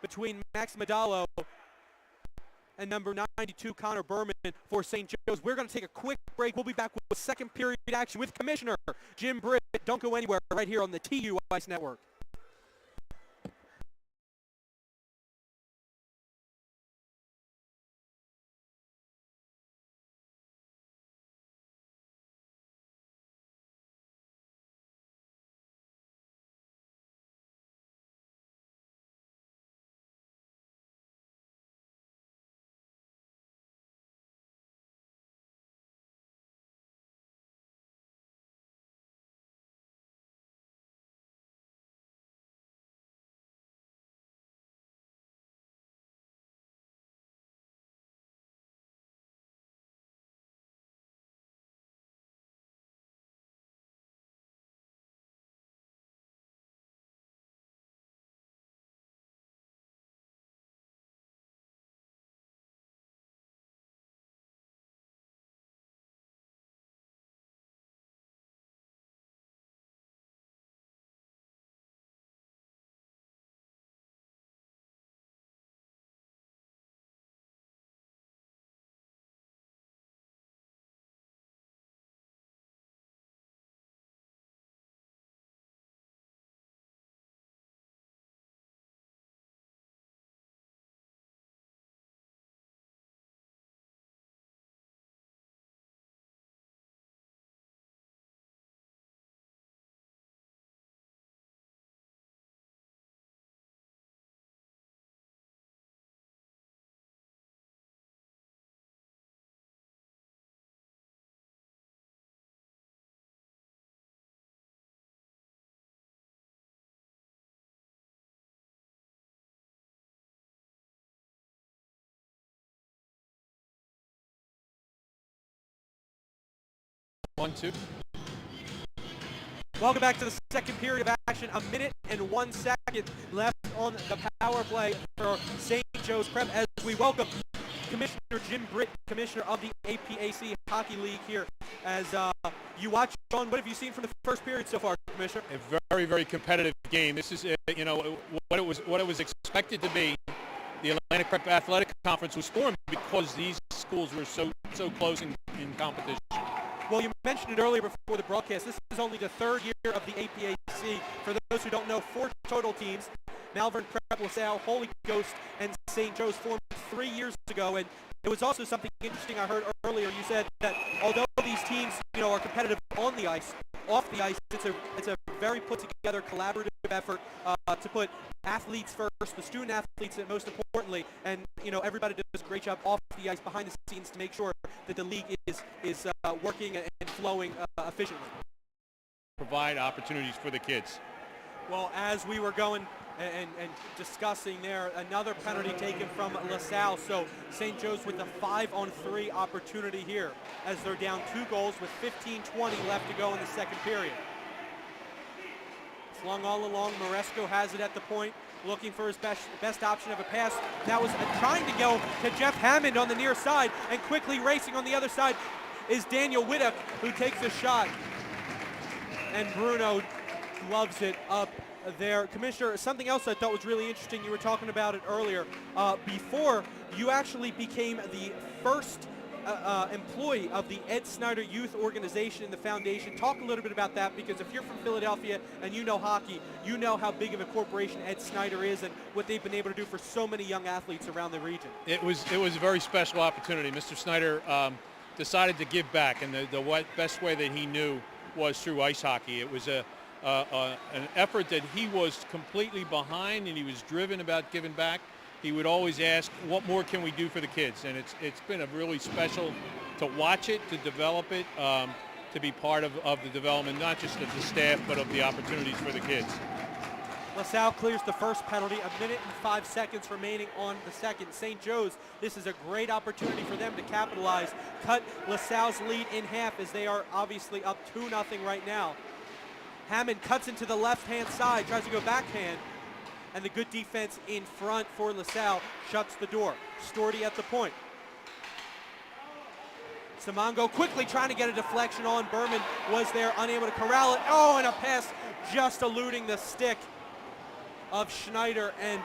[SPEAKER 1] between Max Medallo and number 92, Connor Berman for St. Joe's. We're going to take a quick break. We'll be back with second period action with Commissioner Jim Britt. Don't go anywhere, right here on the TUICE Network.
[SPEAKER 4] 1-2.
[SPEAKER 1] Welcome back to the second period of action. A minute and 1 second left on the power play for St. Joe's Prep as we welcome Commissioner Jim Britt, Commissioner of the APAC Hockey League here. As you watch, Sean, what have you seen from the first period so far, Commissioner?
[SPEAKER 4] A very, very competitive game. This is, what it was expected to be. The Atlantic Prep Athletic Conference was formed because these schools were so close in competition.
[SPEAKER 1] Well, you mentioned it earlier before the broadcast. This is only the third year of the APAC. For those who don't know, 4 total teams. Malvern Prep, LaSalle, Holy Ghost, and St. Joe's formed 3 years ago. And it was also something interesting I heard earlier. You said that although these teams, are competitive on the ice, off the ice, it's a very put together collaborative effort to put athletes first, the student athletes most importantly, and everybody does a great job off the ice, behind the scenes, to make sure that the league is working and flowing efficiently.
[SPEAKER 4] Provide opportunities for the kids.
[SPEAKER 1] Well, as we were going and discussing there, another penalty taken from LaSalle. So St. Joe's with a 5-on-3 opportunity here as they're down 2 goals with 15:20 left to go in the second period. Flung all along. Maresco has it at the point, looking for his best option of a pass. That was trying to go to Jeff Hammond on the near side, and quickly racing on the other side is Daniel Whittock, who takes a shot. And Bruno loves it up there. Commissioner, something else I thought was really interesting, you were talking about it earlier. Before, you actually became the first employee of the Ed Snyder Youth Organization in the foundation. Talk a little bit about that, because if you're from Philadelphia and you know hockey, you know how big of a corporation Ed Snyder is and what they've been able to do for so many young athletes around the region. It was
[SPEAKER 4] a very special opportunity. Mr. Snyder decided to give back, and the best way that he knew was through ice hockey. It was an effort that he was completely behind, and he was driven about giving back. He would always ask, what more can we do for the kids? And it's been a really special to watch it, to develop it, to be part of the development, not just of the staff, but of the opportunities for the kids.
[SPEAKER 1] LaSalle clears the first penalty, 1 minute and 5 seconds remaining on the second. St. Joe's, this is a great opportunity for them to capitalize, cut LaSalle's lead in half, as they are obviously up 2-0 right now. Hammond cuts into the left-hand side, tries to go backhand, and the good defense in front for LaSalle shuts the door. Storty at the point. Simongo quickly trying to get a deflection on. Berman was there, unable to corral it. Oh, and a pass just eluding the stick of Schneider, and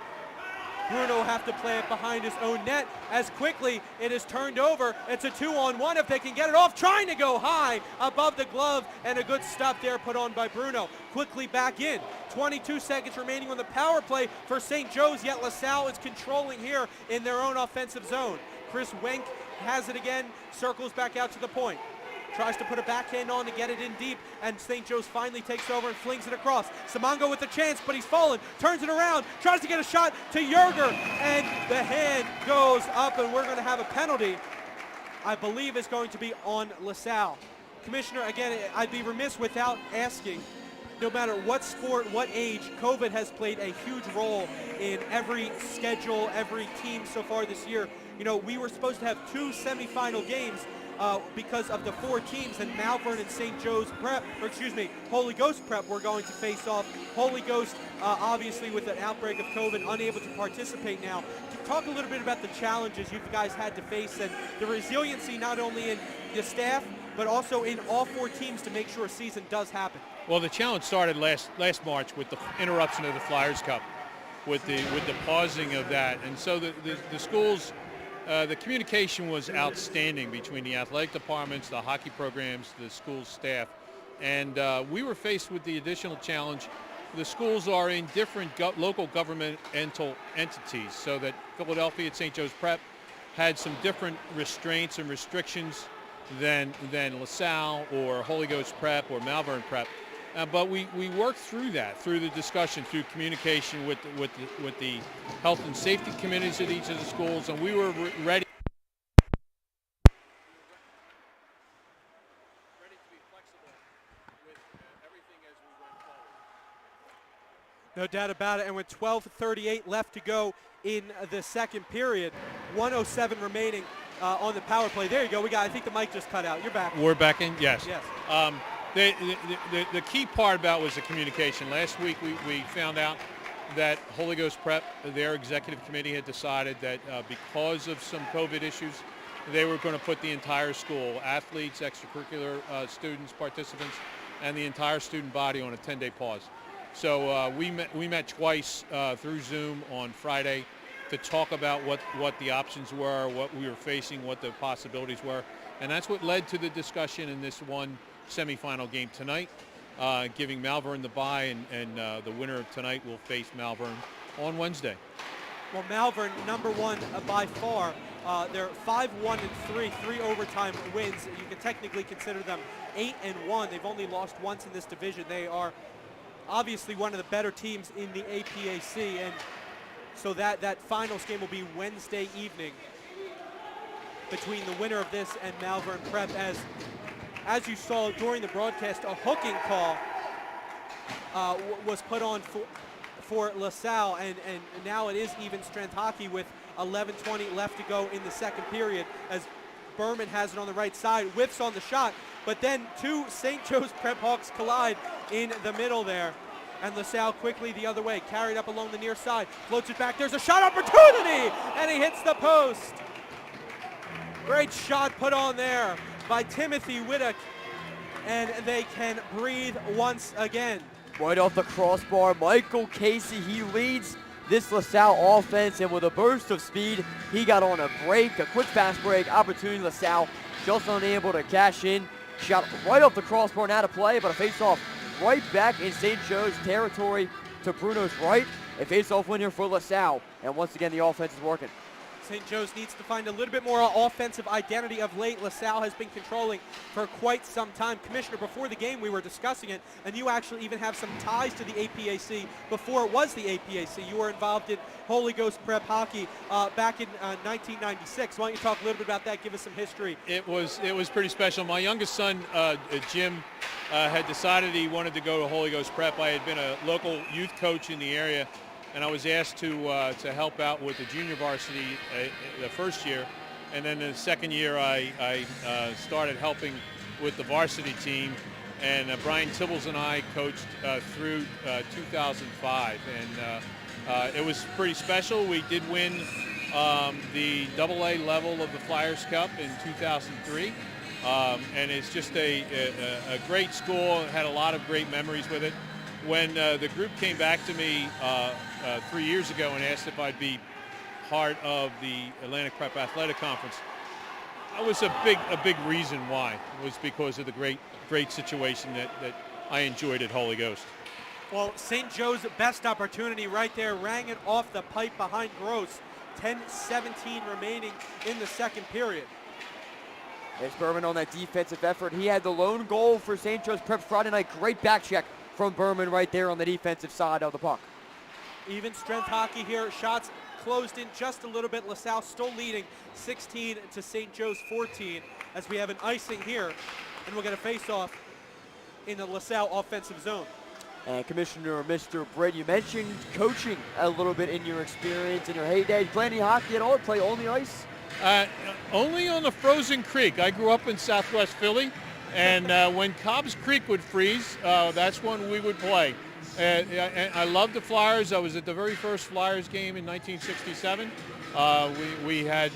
[SPEAKER 1] Bruno will have to play it behind his own net as quickly it is turned over. It's a 2-on-1 if they can get it off, trying to go high above the glove, and a good stop there put on by Bruno. Quickly back in. 22 seconds remaining on the power play for St. Joe's, yet LaSalle is controlling here in their own offensive zone. Chris Wenk has it again, circles back out to the point. Tries to put a backhand on to get it in deep, and St. Joe's finally takes over and flings it across. Simongo with the chance, but he's fallen, turns it around, tries to get a shot to Yerger, and the hand goes up, and we're going to have a penalty. I believe it's going to be on LaSalle. Commissioner, again, I'd be remiss without asking, no matter what sport, what age, COVID has played a huge role in every schedule, every team so far this year. We were supposed to have 2 semifinal games because of the 4 teams, and Malvern and St. Joe's Prep, Holy Ghost Prep were going to face off. Holy Ghost, obviously with an outbreak of COVID, unable to participate now. Talk a little bit about the challenges you guys had to face and the resiliency not only in the staff, but also in all 4 teams to make sure a season does happen.
[SPEAKER 4] Well, the challenge started last March with the interruption of the Flyers Cup, with the pausing of that, and so the schools. The communication was outstanding between the athletic departments, the hockey programs, the school staff, and we were faced with the additional challenge. The schools are in different local governmental entities, so that Philadelphia at St. Joe's Prep had some different restraints and restrictions than LaSalle or Holy Ghost Prep or Malvern Prep. But we worked through that, through the discussion, through communication with the health and safety committees at each of the schools, and we were ready to be flexible with everything as we went forward.
[SPEAKER 1] No doubt about it, and with 12:38 left to go in the second period, 1:07 remaining. on the power play. There you go. I think the mic just cut out. You're back.
[SPEAKER 4] We're back in? Yes.
[SPEAKER 1] Yes.
[SPEAKER 4] The key part about was the communication. Last week we found out that Holy Ghost Prep, their executive committee had decided that because of some COVID issues, they were going to put the entire school, athletes, extracurricular students, participants, and the entire student body on a 10-day pause. So we met twice through Zoom on Friday to talk about what the options were, what we were facing, what the possibilities were. And that's what led to the discussion in this one semifinal game tonight, giving Malvern the bye, and the winner of tonight will face Malvern on Wednesday.
[SPEAKER 1] Well, Malvern, number one by far. They're 5-1-3, 3 overtime wins. You can technically consider them 8-1. They've only lost once in this division. They are obviously one of the better teams in the APAC, and so that finals game will be Wednesday evening between the winner of this and Malvern Prep. As you saw during the broadcast, a hooking call was put on for LaSalle, and now it is even strength hockey with 11:20 left to go in the second period, as Berman has it on the right side, whiffs on the shot, but then two St. Joe's Prep Hawks collide in the middle there, and LaSalle quickly the other way, carried up along the near side, floats it back, there's a shot opportunity, and he hits the post. Great shot put on there by Timothy Whittock, and they can breathe once again.
[SPEAKER 2] Right off the crossbar, Michael Casey, he leads this LaSalle offense, and with a burst of speed, he got on a break, a quick fast break, opportunity. LaSalle just unable to cash in. Shot right off the crossbar and out of play, but a face-off right back in St. Joe's territory to Bruno's right. A face-off win here for LaSalle, and once again, the offense is working.
[SPEAKER 1] St. Joe's needs to find a little bit more offensive identity of late. LaSalle has been controlling for quite some time. Commissioner, before the game we were discussing it, and you actually even have some ties to the APAC before it was the APAC. You were involved in Holy Ghost Prep Hockey back in 1996. Why don't you talk a little bit about that, give us some history.
[SPEAKER 4] It was pretty special. My youngest son, Jim, had decided he wanted to go to Holy Ghost Prep. I had been a local youth coach in the area, and I was asked to help out with the junior varsity the first year, and then the second year I started helping with the varsity team, and Brian Tibbles and I coached through 2005, and it was pretty special. We did win the AA level of the Flyers Cup in 2003, and it's just a great school. Had a lot of great memories with it. When the group came back to me 3 years ago and asked if I'd be part of the Atlantic Prep Athletic Conference, that was a big reason why. It was because of the great situation that I enjoyed at Holy Ghost.
[SPEAKER 1] Well, St. Joe's best opportunity right there, rang it off the pipe behind Gross. 10:17 remaining in the second period.
[SPEAKER 2] There's Berman on that defensive effort. He had the lone goal for St. Joe's Prep Friday night. Great back check from Berman right there on the defensive side of the puck.
[SPEAKER 1] Even strength hockey here. Shots closed in just a little bit. LaSalle still leading 16 to St. Joe's 14 as we have an icing here, and we'll get a face-off in the LaSalle offensive zone.
[SPEAKER 2] And Commissioner Mr. Britt, you mentioned coaching a little bit in your experience, in your heyday. Play any hockey at all? Play on the ice?
[SPEAKER 4] Only on the frozen creek. I grew up in Southwest Philly, and when Cobb's Creek would freeze, that's when we would play. I loved the Flyers. I was at the very first Flyers game in 1967. We had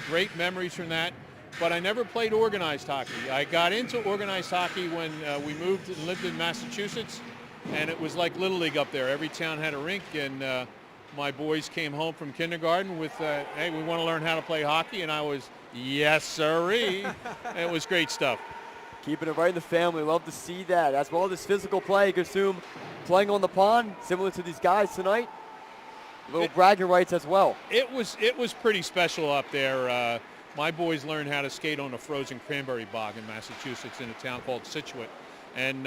[SPEAKER 4] great memories from that, but I never played organized hockey. I got into organized hockey when we moved and lived in Massachusetts, and it was like Little League up there. Every town had a rink, and my boys came home from kindergarten with, hey, we want to learn how to play hockey, and I was, yes, sirree. It was great stuff.
[SPEAKER 2] Keeping it right in the family. Love to see that. As well as this physical play, you can assume playing on the pond, similar to these guys tonight. Little bragging rights as well.
[SPEAKER 4] It was pretty special up there. My boys learned how to skate on a frozen cranberry bog in Massachusetts in a town called Situate, and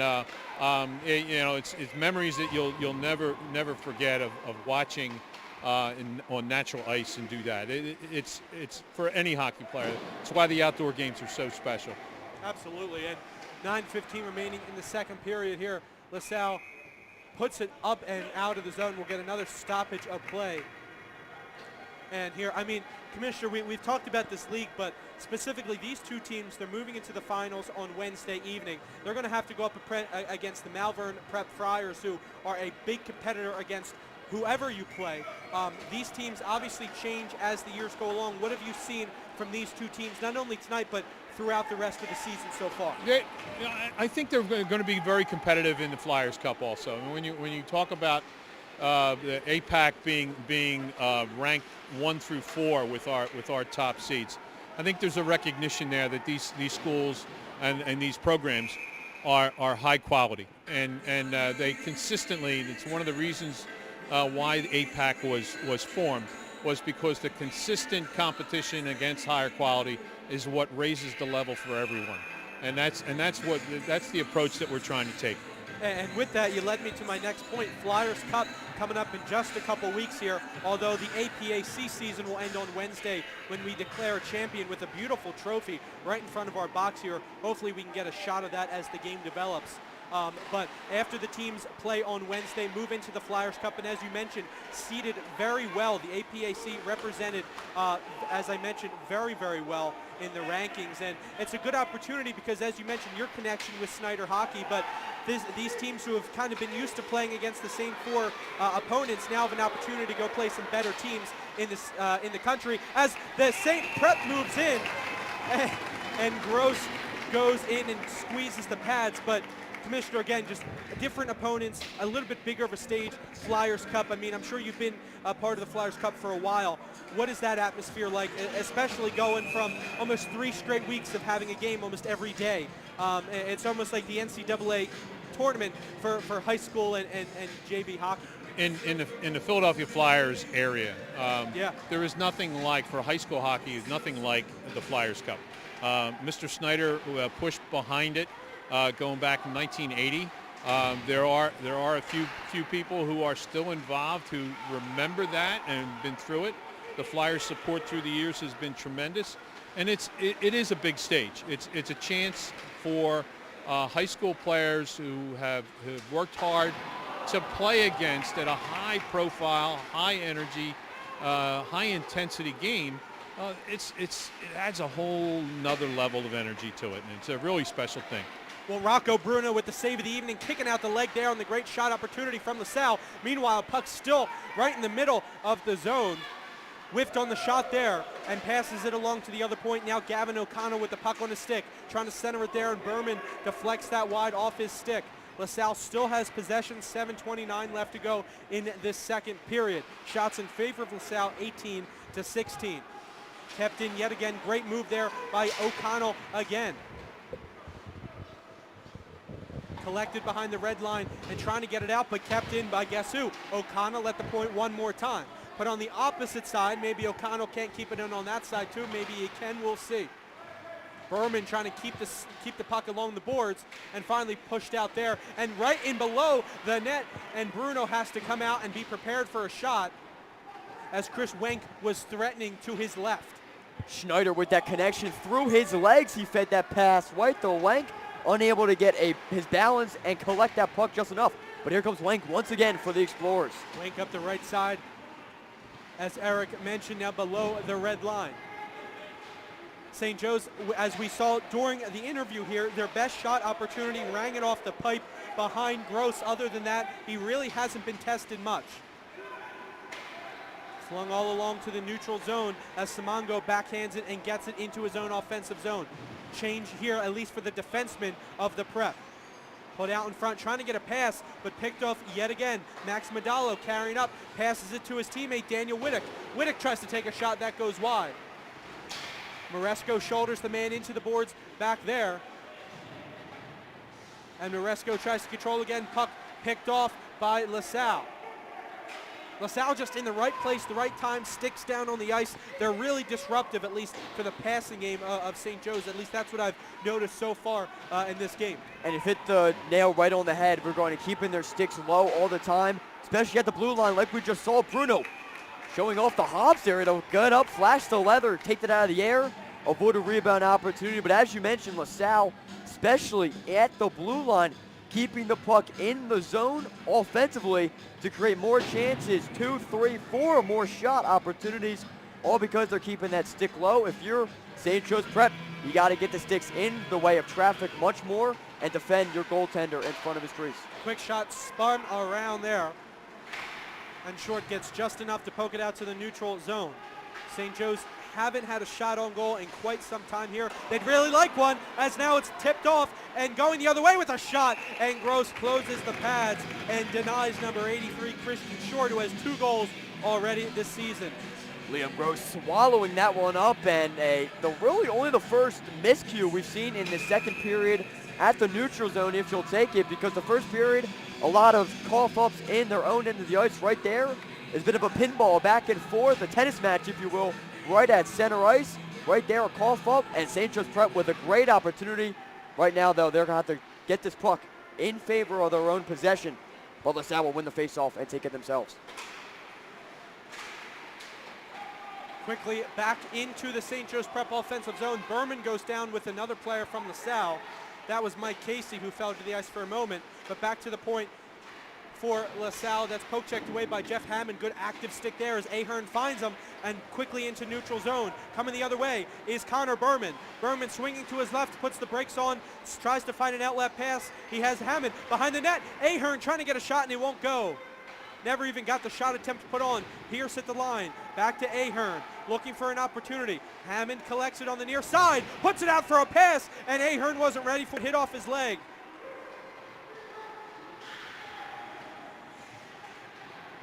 [SPEAKER 4] it's memories that you'll never forget of watching on natural ice and do that. It's for any hockey player. It's why the outdoor games are so special.
[SPEAKER 1] Absolutely, and 9:15 remaining in the second period here. LaSalle puts it up and out of the zone. We'll get another stoppage of play. And here, I mean, Commissioner, we've talked about this league, but specifically these two teams, they're moving into the finals on Wednesday evening. They're going to have to go up against the Malvern Prep Friars, who are a big competitor against whoever you play. These teams obviously change as the years go along. What have you seen from these two teams, not only tonight, but throughout the rest of the season so far?
[SPEAKER 4] I think they're going to be very competitive in the Flyers Cup also. And when you talk about the APAC being ranked 1 through 4 with our top seeds, I think there's a recognition there that these schools and these programs are high quality, and they consistently. It's one of the reasons why the APAC was formed, was because the consistent competition against higher quality is what raises the level for everyone, and that's the approach that we're trying to take.
[SPEAKER 1] And with that, you led me to my next point. Flyers Cup coming up in just a couple weeks here, although the APAC season will end on Wednesday when we declare a champion with a beautiful trophy right in front of our box here. Hopefully we can get a shot of that as the game develops. But after the teams play on Wednesday, move into the Flyers Cup, and as you mentioned, seeded very well. The APAC represented, as I mentioned, very, very well in the rankings, and it's a good opportunity because, as you mentioned, your connection with Snyder Hockey, but these teams who have kind of been used to playing against the same 4 opponents now have an opportunity to go play some better teams in the country. As the St. Prep moves in, and Gross goes in and squeezes the pads, but Commissioner, again, just different opponents, a little bit bigger of a stage. Flyers Cup, I mean, I'm sure you've been a part of the Flyers Cup for a while. What is that atmosphere like, especially going from almost 3 straight weeks of having a game almost every day? It's almost like the NCAA tournament for high school and JV hockey.
[SPEAKER 4] In the Philadelphia Flyers area,
[SPEAKER 1] Yeah.
[SPEAKER 4] there is nothing like, for high school hockey, nothing like the Flyers Cup. Mr. Snyder pushed behind it going back in 1980. There are a few people who are still involved who remember that and been through it. The Flyers' support through the years has been tremendous, and it is a big stage. It's a chance for high school players who have worked hard to play against at a high profile, high energy, high intensity game. It adds a whole nother level of energy to it, and it's a really special thing.
[SPEAKER 1] Well, Rocco Bruno with the save of the evening, kicking out the leg there on the great shot opportunity from LaSalle. Meanwhile, puck still right in the middle of the zone. Whiffed on the shot there and passes it along to the other point. Now Gavin O'Connell with the puck on his stick, trying to center it there, and Berman deflects that wide off his stick. LaSalle still has possession, 7:29 left to go in this second period. Shots in favor of LaSalle, 18-16. Kept in yet again, great move there by O'Connell again. Collected behind the red line and trying to get it out, but kept in by guess who? O'Connell at the point one more time. But on the opposite side, maybe O'Connell can't keep it in on that side too. Maybe he can, we'll see. Berman trying to keep the puck along the boards and finally pushed out there and right in below the net, and Bruno has to come out and be prepared for a shot as Chris Wenk was threatening to his left.
[SPEAKER 2] Schneider with that connection through his legs. He fed that pass right to Wenk, unable to get his balance and collect that puck just enough. But here comes Wenk once again for the Explorers.
[SPEAKER 1] Wenk up the right side, as Eric mentioned, now below the red line. St. Joe's, as we saw during the interview here, their best shot opportunity rang it off the pipe behind Gross. Other than that, he really hasn't been tested much. Flung all along to the neutral zone as Simongo backhands it and gets it into his own offensive zone. Change here, at least for the defenseman of the Prep. Put out in front, trying to get a pass, but picked off yet again. Max Medallo carrying up, passes it to his teammate, Daniel Wittick. Wittick tries to take a shot, that goes wide. Maresco shoulders the man into the boards back there. And Maresco tries to control again, puck picked off by LaSalle. LaSalle just in the right place, the right time, sticks down on the ice. They're really disruptive, at least for the passing game of St. Joe's. At least that's what I've noticed so far in this game.
[SPEAKER 2] And it hit the nail right on the head. We're going to keep in their sticks low all the time, especially at the blue line like we just saw. Bruno showing off the hops there. It'll gut up, flash the leather, take it out of the air, avoid a rebound opportunity. But as you mentioned, LaSalle, especially at the blue line, keeping the puck in the zone offensively to create more chances, 2, 3, 4 more shot opportunities all because they're keeping that stick low. If you're St. Joe's Prep, you got to get the sticks in the way of traffic much more and defend your goaltender in front of his crease.
[SPEAKER 1] Quick shot spun around there. And Short gets just enough to poke it out to the neutral zone. St. Joe's haven't had a shot on goal in quite some time here. They'd really like one, as now it's tipped off and going the other way with a shot. And Gross closes the pads and denies number 83, Christian Short, who has 2 goals already this season.
[SPEAKER 2] Liam Gross swallowing that one up, and really only the first miscue we've seen in the second period at the neutral zone, if you'll take it, because the first period, a lot of cough-ups in their own end of the ice right there. There's a bit of a pinball back and forth, a tennis match, if you will, right at center ice. Right there, a cough-up, and St. Joe's Prep with a great opportunity. Right now, though, they're going to have to get this puck in favor of their own possession, but LaSalle will win the face-off and take it themselves.
[SPEAKER 1] Quickly back into the St. Joe's Prep offensive zone. Berman goes down with another player from LaSalle. That was Mike Casey, who fell to the ice for a moment. But back to the point for LaSalle. That's poke checked away by Jeff Hammond. Good active stick there as Ahern finds him and quickly into neutral zone. Coming the other way is Connor Berman. Berman swinging to his left, puts the brakes on, tries to find an outlet pass. He has Hammond behind the net. Ahern trying to get a shot and it won't go. Never even got the shot attempt put on. Pierce at the line. Back to Ahern. Looking for an opportunity. Hammond collects it on the near side. Puts it out for a pass. And Ahern wasn't ready for it. Hit off his leg.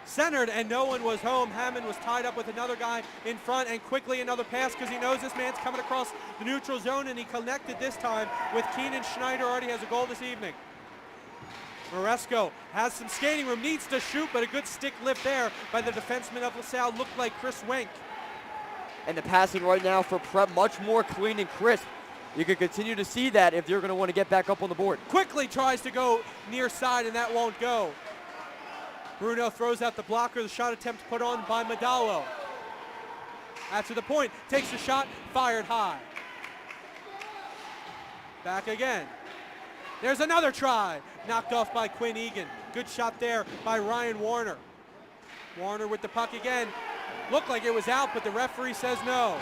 [SPEAKER 1] Centered and no one was home. Hammond was tied up with another guy in front, and quickly another pass because he knows this man's coming across the neutral zone, and he connected this time with Keenan Schneider. Already has a goal this evening. Moresco has some skating room, needs to shoot, but a good stick lift there by the defenseman of LaSalle. Looked like Chris Wenk.
[SPEAKER 2] And the passing right now for Prep, much more clean and crisp. You can continue to see that if you're going to want to get back up on the board.
[SPEAKER 1] Quickly tries to go near side, and that won't go. Bruno throws out the blocker. The shot attempt put on by Madalo. After the point, takes the shot, fired high. Back again. There's another try, knocked off by Quinn Egan. Good shot there by Ryan Warner. Warner with the puck again. Looked like it was out, but the referee says no.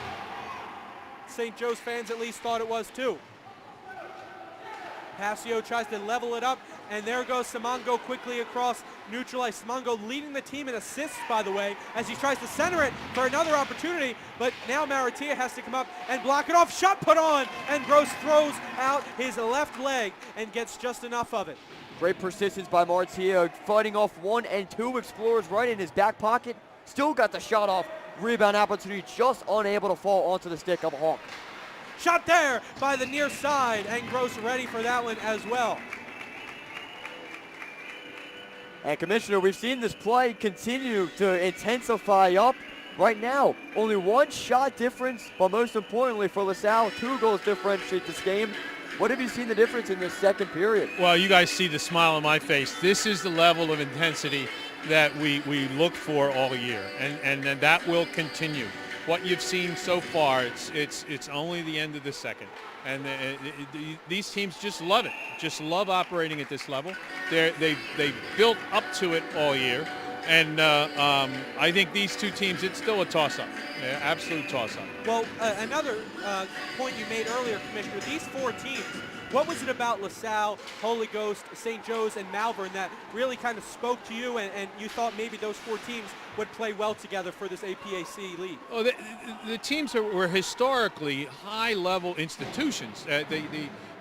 [SPEAKER 1] St. Joe's fans at least thought it was too. Passio tries to level it up, and there goes Simongo quickly across neutral ice. Simongo leading the team in assists, by the way, as he tries to center it for another opportunity, but now Maratia has to come up and block it off. Shot put on, and Gross throws out his left leg and gets just enough of it.
[SPEAKER 2] Great persistence by Martia, fighting off 1 and 2 explorers right in his back pocket. Still got the shot off. Rebound opportunity, just unable to fall onto the stick of a Hawk.
[SPEAKER 1] Shot there by the near side, and Gross ready for that one as well.
[SPEAKER 2] And Commissioner, we've seen this play continue to intensify up. Right now, only 1 shot difference, but most importantly for LaSalle, 2 goals differentiate this game. What have you seen the difference in this second period?
[SPEAKER 4] Well, you guys see the smile on my face. This is the level of intensity that we look for all year, and that will continue. What you've seen so far, it's only the end of the second, and these teams just love it. Just love operating at this level. They built up to it all year, and I think these 2 teams, it's still a toss-up, absolute toss-up.
[SPEAKER 1] Well, another point you made earlier, Commissioner, these 4 teams, what was it about LaSalle, Holy Ghost, St. Joe's, and Malvern that really kind of spoke to you and you thought maybe those 4 teams would play well together for this APAC league?
[SPEAKER 4] Oh, the teams were historically high-level institutions.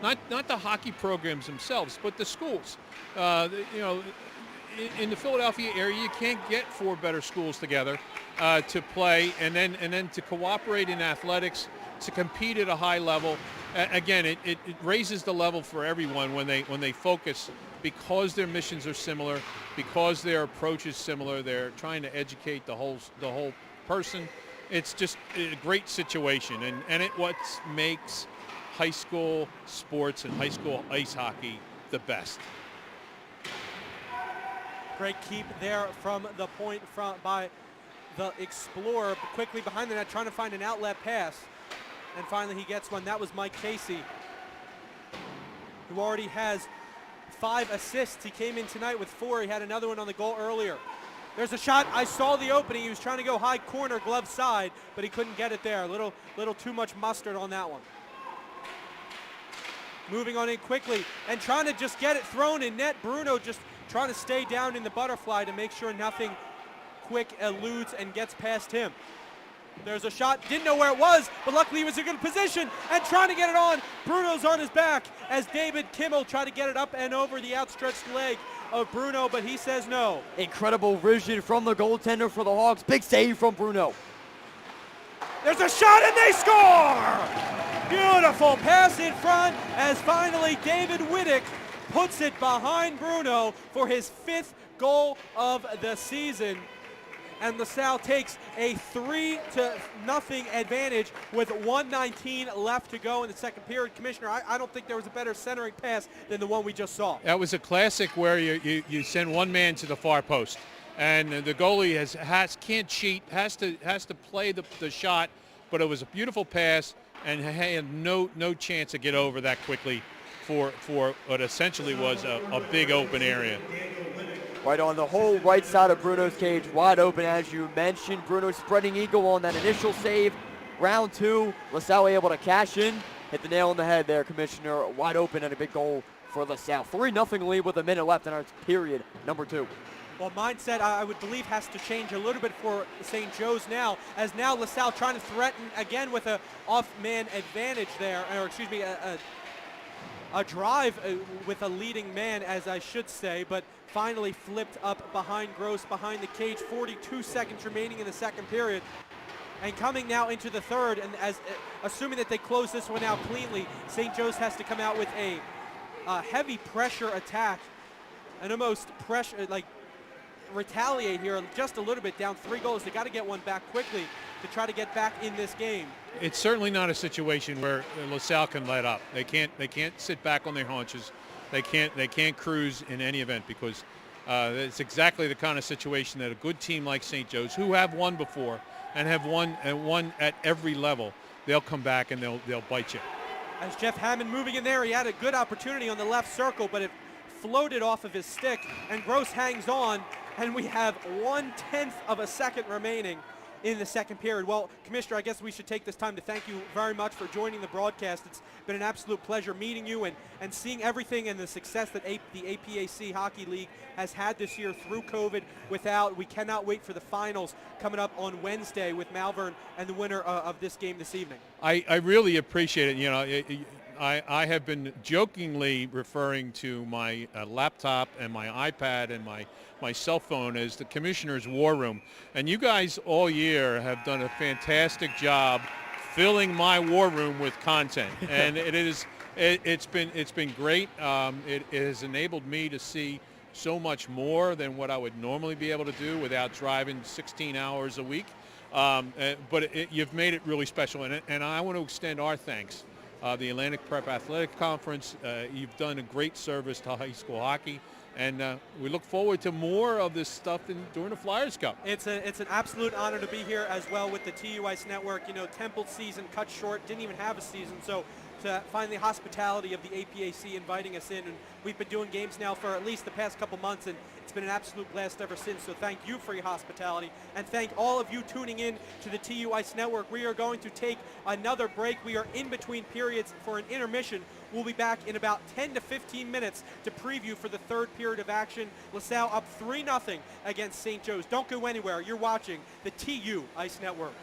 [SPEAKER 4] Not the hockey programs themselves, but the schools. In the Philadelphia area, you can't get 4 better schools together to play, and then to cooperate in athletics, to compete at a high level. Again, it raises the level for everyone when they focus, because their missions are similar, because their approach is similar. They're trying to educate the whole person. It's just a great situation, and it what makes high school sports and high school ice hockey the best.
[SPEAKER 1] Great keep there from the point front by the Explorer. Quickly behind the net, trying to find an outlet pass. And finally he gets one. That was Mike Casey, who already has 5 assists. He came in tonight with 4. He had another one on the goal earlier. There's a shot. I saw the opening. He was trying to go high corner, glove side, but he couldn't get it there. Little too much mustard on that one. Moving on in quickly and trying to just get it thrown in net. Bruno just trying to stay down in the butterfly to make sure nothing quick eludes and gets past him. There's a shot, didn't know where it was, but luckily he was in a good position and trying to get it on. Bruno's on his back as David Kimmel tried to get it up and over the outstretched leg of Bruno, but he says no.
[SPEAKER 2] Incredible vision from the goaltender for the Hawks. Big save from Bruno.
[SPEAKER 1] There's a shot and they score! Beautiful pass in front as finally David Wittick puts it behind Bruno for his 5th goal of the season. And LaSalle takes a 3-0 advantage with 1:19 left to go in the second period. Commissioner, I don't think there was a better centering pass than the one we just saw.
[SPEAKER 4] That was a classic where you send one man to the far post, and the goalie can't cheat, has to play the shot, but it was a beautiful pass and had no chance to get over that quickly for what essentially was a big open area.
[SPEAKER 2] Right on the whole right side of Bruno's cage, wide open as you mentioned. Bruno spreading eagle on that initial save. Round 2, LaSalle able to cash in. Hit the nail on the head there, Commissioner. Wide open and a big goal for LaSalle. 3-0 lead with a minute left in our period number 2.
[SPEAKER 1] Well, mindset, I would believe, has to change a little bit for St. Joe's now, as now LaSalle trying to threaten again with a off-man advantage there, or excuse me, a drive with a leading man, as I should say, but finally flipped up behind Gross, behind the cage. 42 seconds remaining in the second period. And coming now into the third, and assuming that they close this one out cleanly, St. Joe's has to come out with a heavy pressure attack and almost retaliate here just a little bit, down 3 goals. They got to get one back quickly to try to get back in this game.
[SPEAKER 4] It's certainly not a situation where LaSalle can let up. They can't sit back on their haunches. They can't cruise in any event, because it's exactly the kind of situation that a good team like St. Joe's, who have won before and have won at every level, they'll come back and they'll bite you.
[SPEAKER 1] As Jeff Hammond moving in there, he had a good opportunity on the left circle, but it floated off of his stick, and Gross hangs on, and we have 1/10 of a second remaining in the second period. Well, Commissioner, I guess we should take this time to thank you very much for joining the broadcast. It's been an absolute pleasure meeting you and seeing everything and the success that the APAC Hockey League has had this year through COVID. We cannot wait for the finals coming up on Wednesday with Malvern and the winner of this game this evening.
[SPEAKER 4] I really appreciate it. You know, I have been jokingly referring to my laptop and my iPad and my cell phone as the Commissioner's War Room. And you guys all year have done a fantastic job filling my war room with content. And it's been great. It has enabled me to see so much more than what I would normally be able to do without driving 16 hours a week. But you've made it really special. And I want to extend our thanks. The Atlantic Prep Athletic Conference, you've done a great service to high school hockey, and we look forward to more of this stuff during the Flyers Cup.
[SPEAKER 1] It's an absolute honor to be here as well with the TUICE Network. You know, Temple's season cut short, didn't even have a season, so to find the hospitality of the APAC inviting us in, and we've been doing games now for at least the past couple months, and it's been an absolute blast ever since. So thank you for your hospitality, and thank all of you tuning in to the TUICE Network. We are going to take another break. We are in between periods for an intermission. We'll be back in about 10 to 15 minutes to preview for the third period of action. LaSalle up 3-0 against St. Joe's. Don't go anywhere. You're watching the TUICE Network.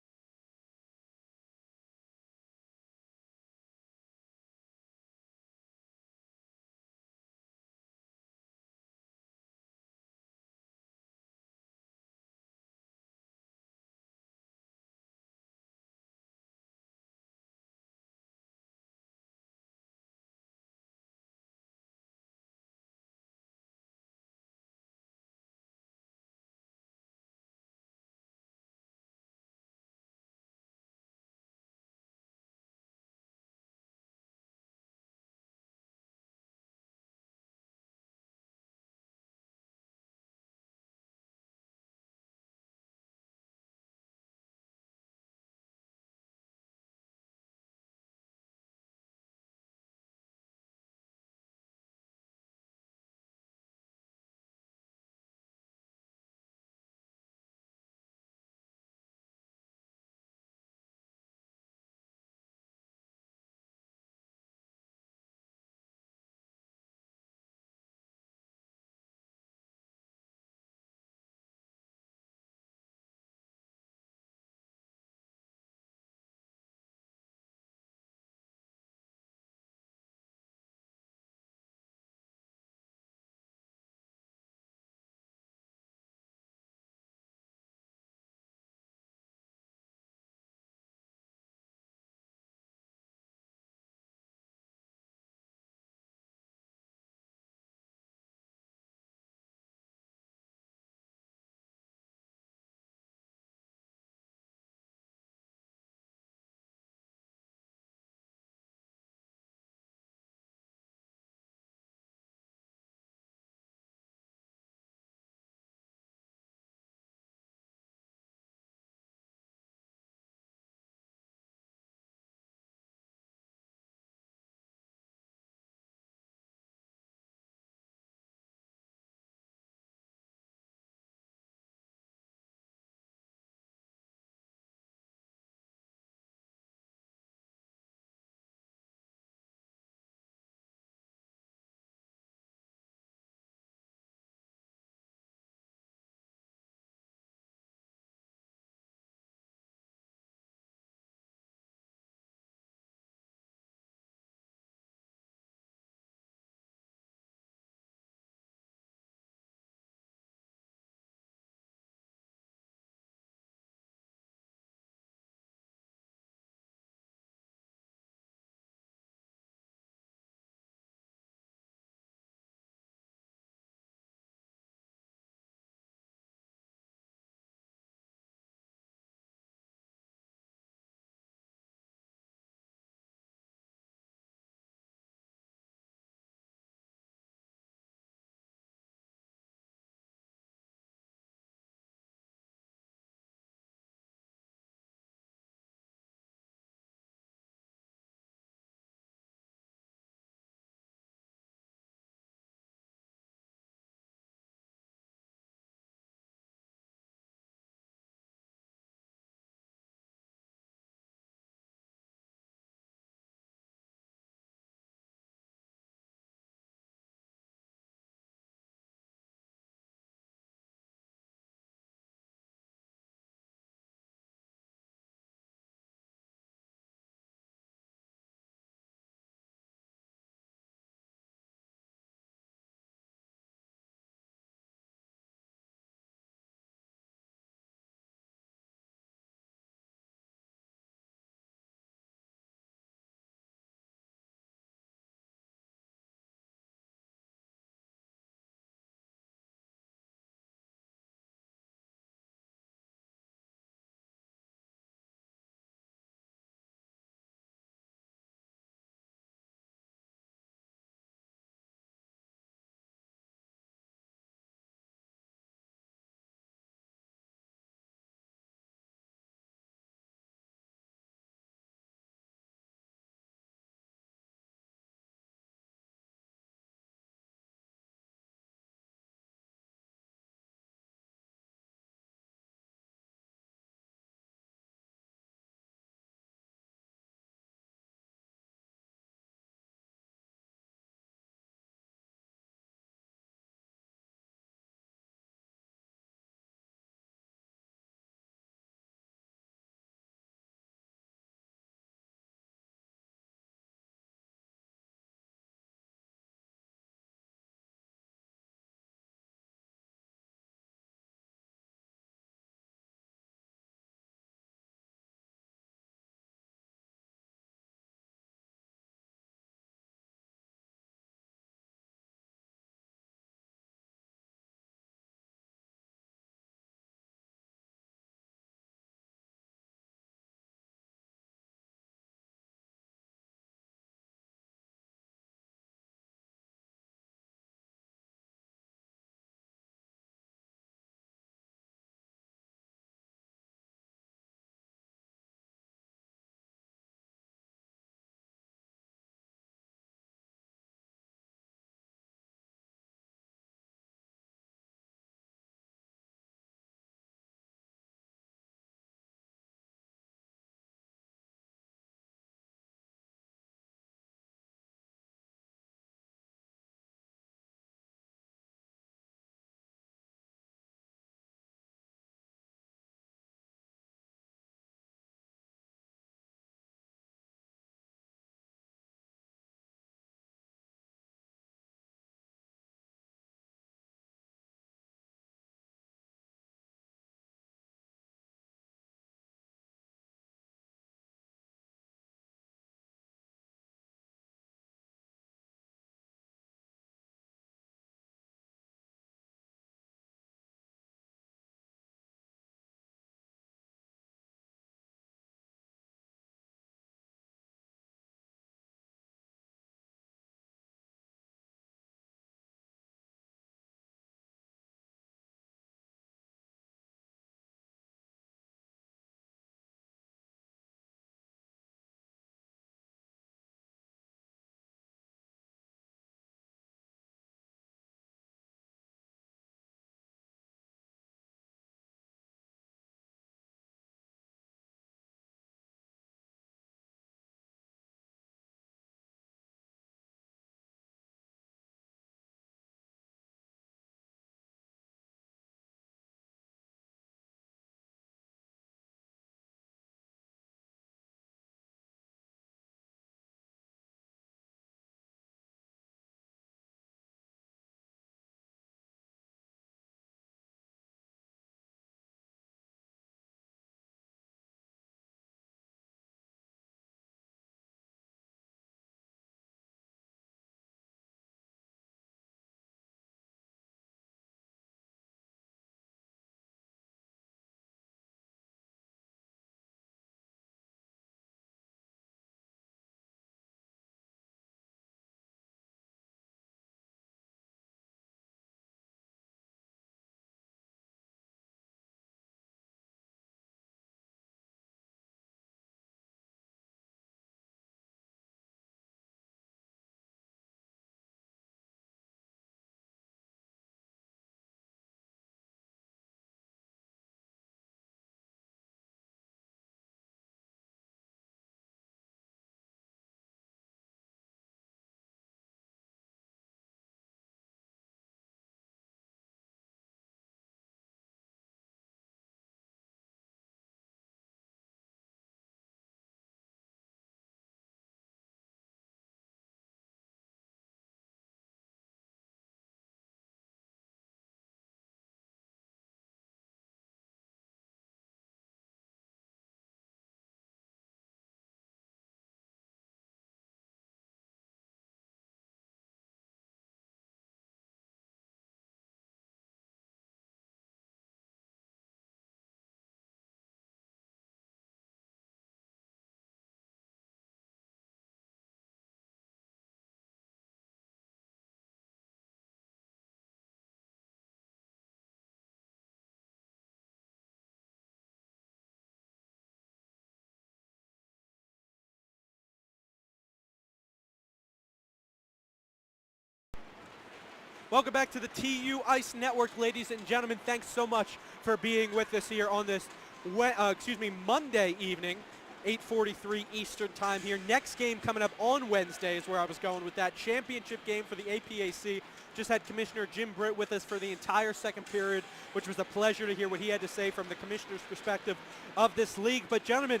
[SPEAKER 1] Welcome back to the TUICE Network, ladies and gentlemen. Thanks so much for being with us here on this Monday evening, 8:43 Eastern time here. Next game coming up on Wednesday is where I was going with that. Championship game for the APAC. Just had Commissioner Jim Britt with us for the entire second period, which was a pleasure to hear what he had to say from the commissioner's perspective of this league. But gentlemen,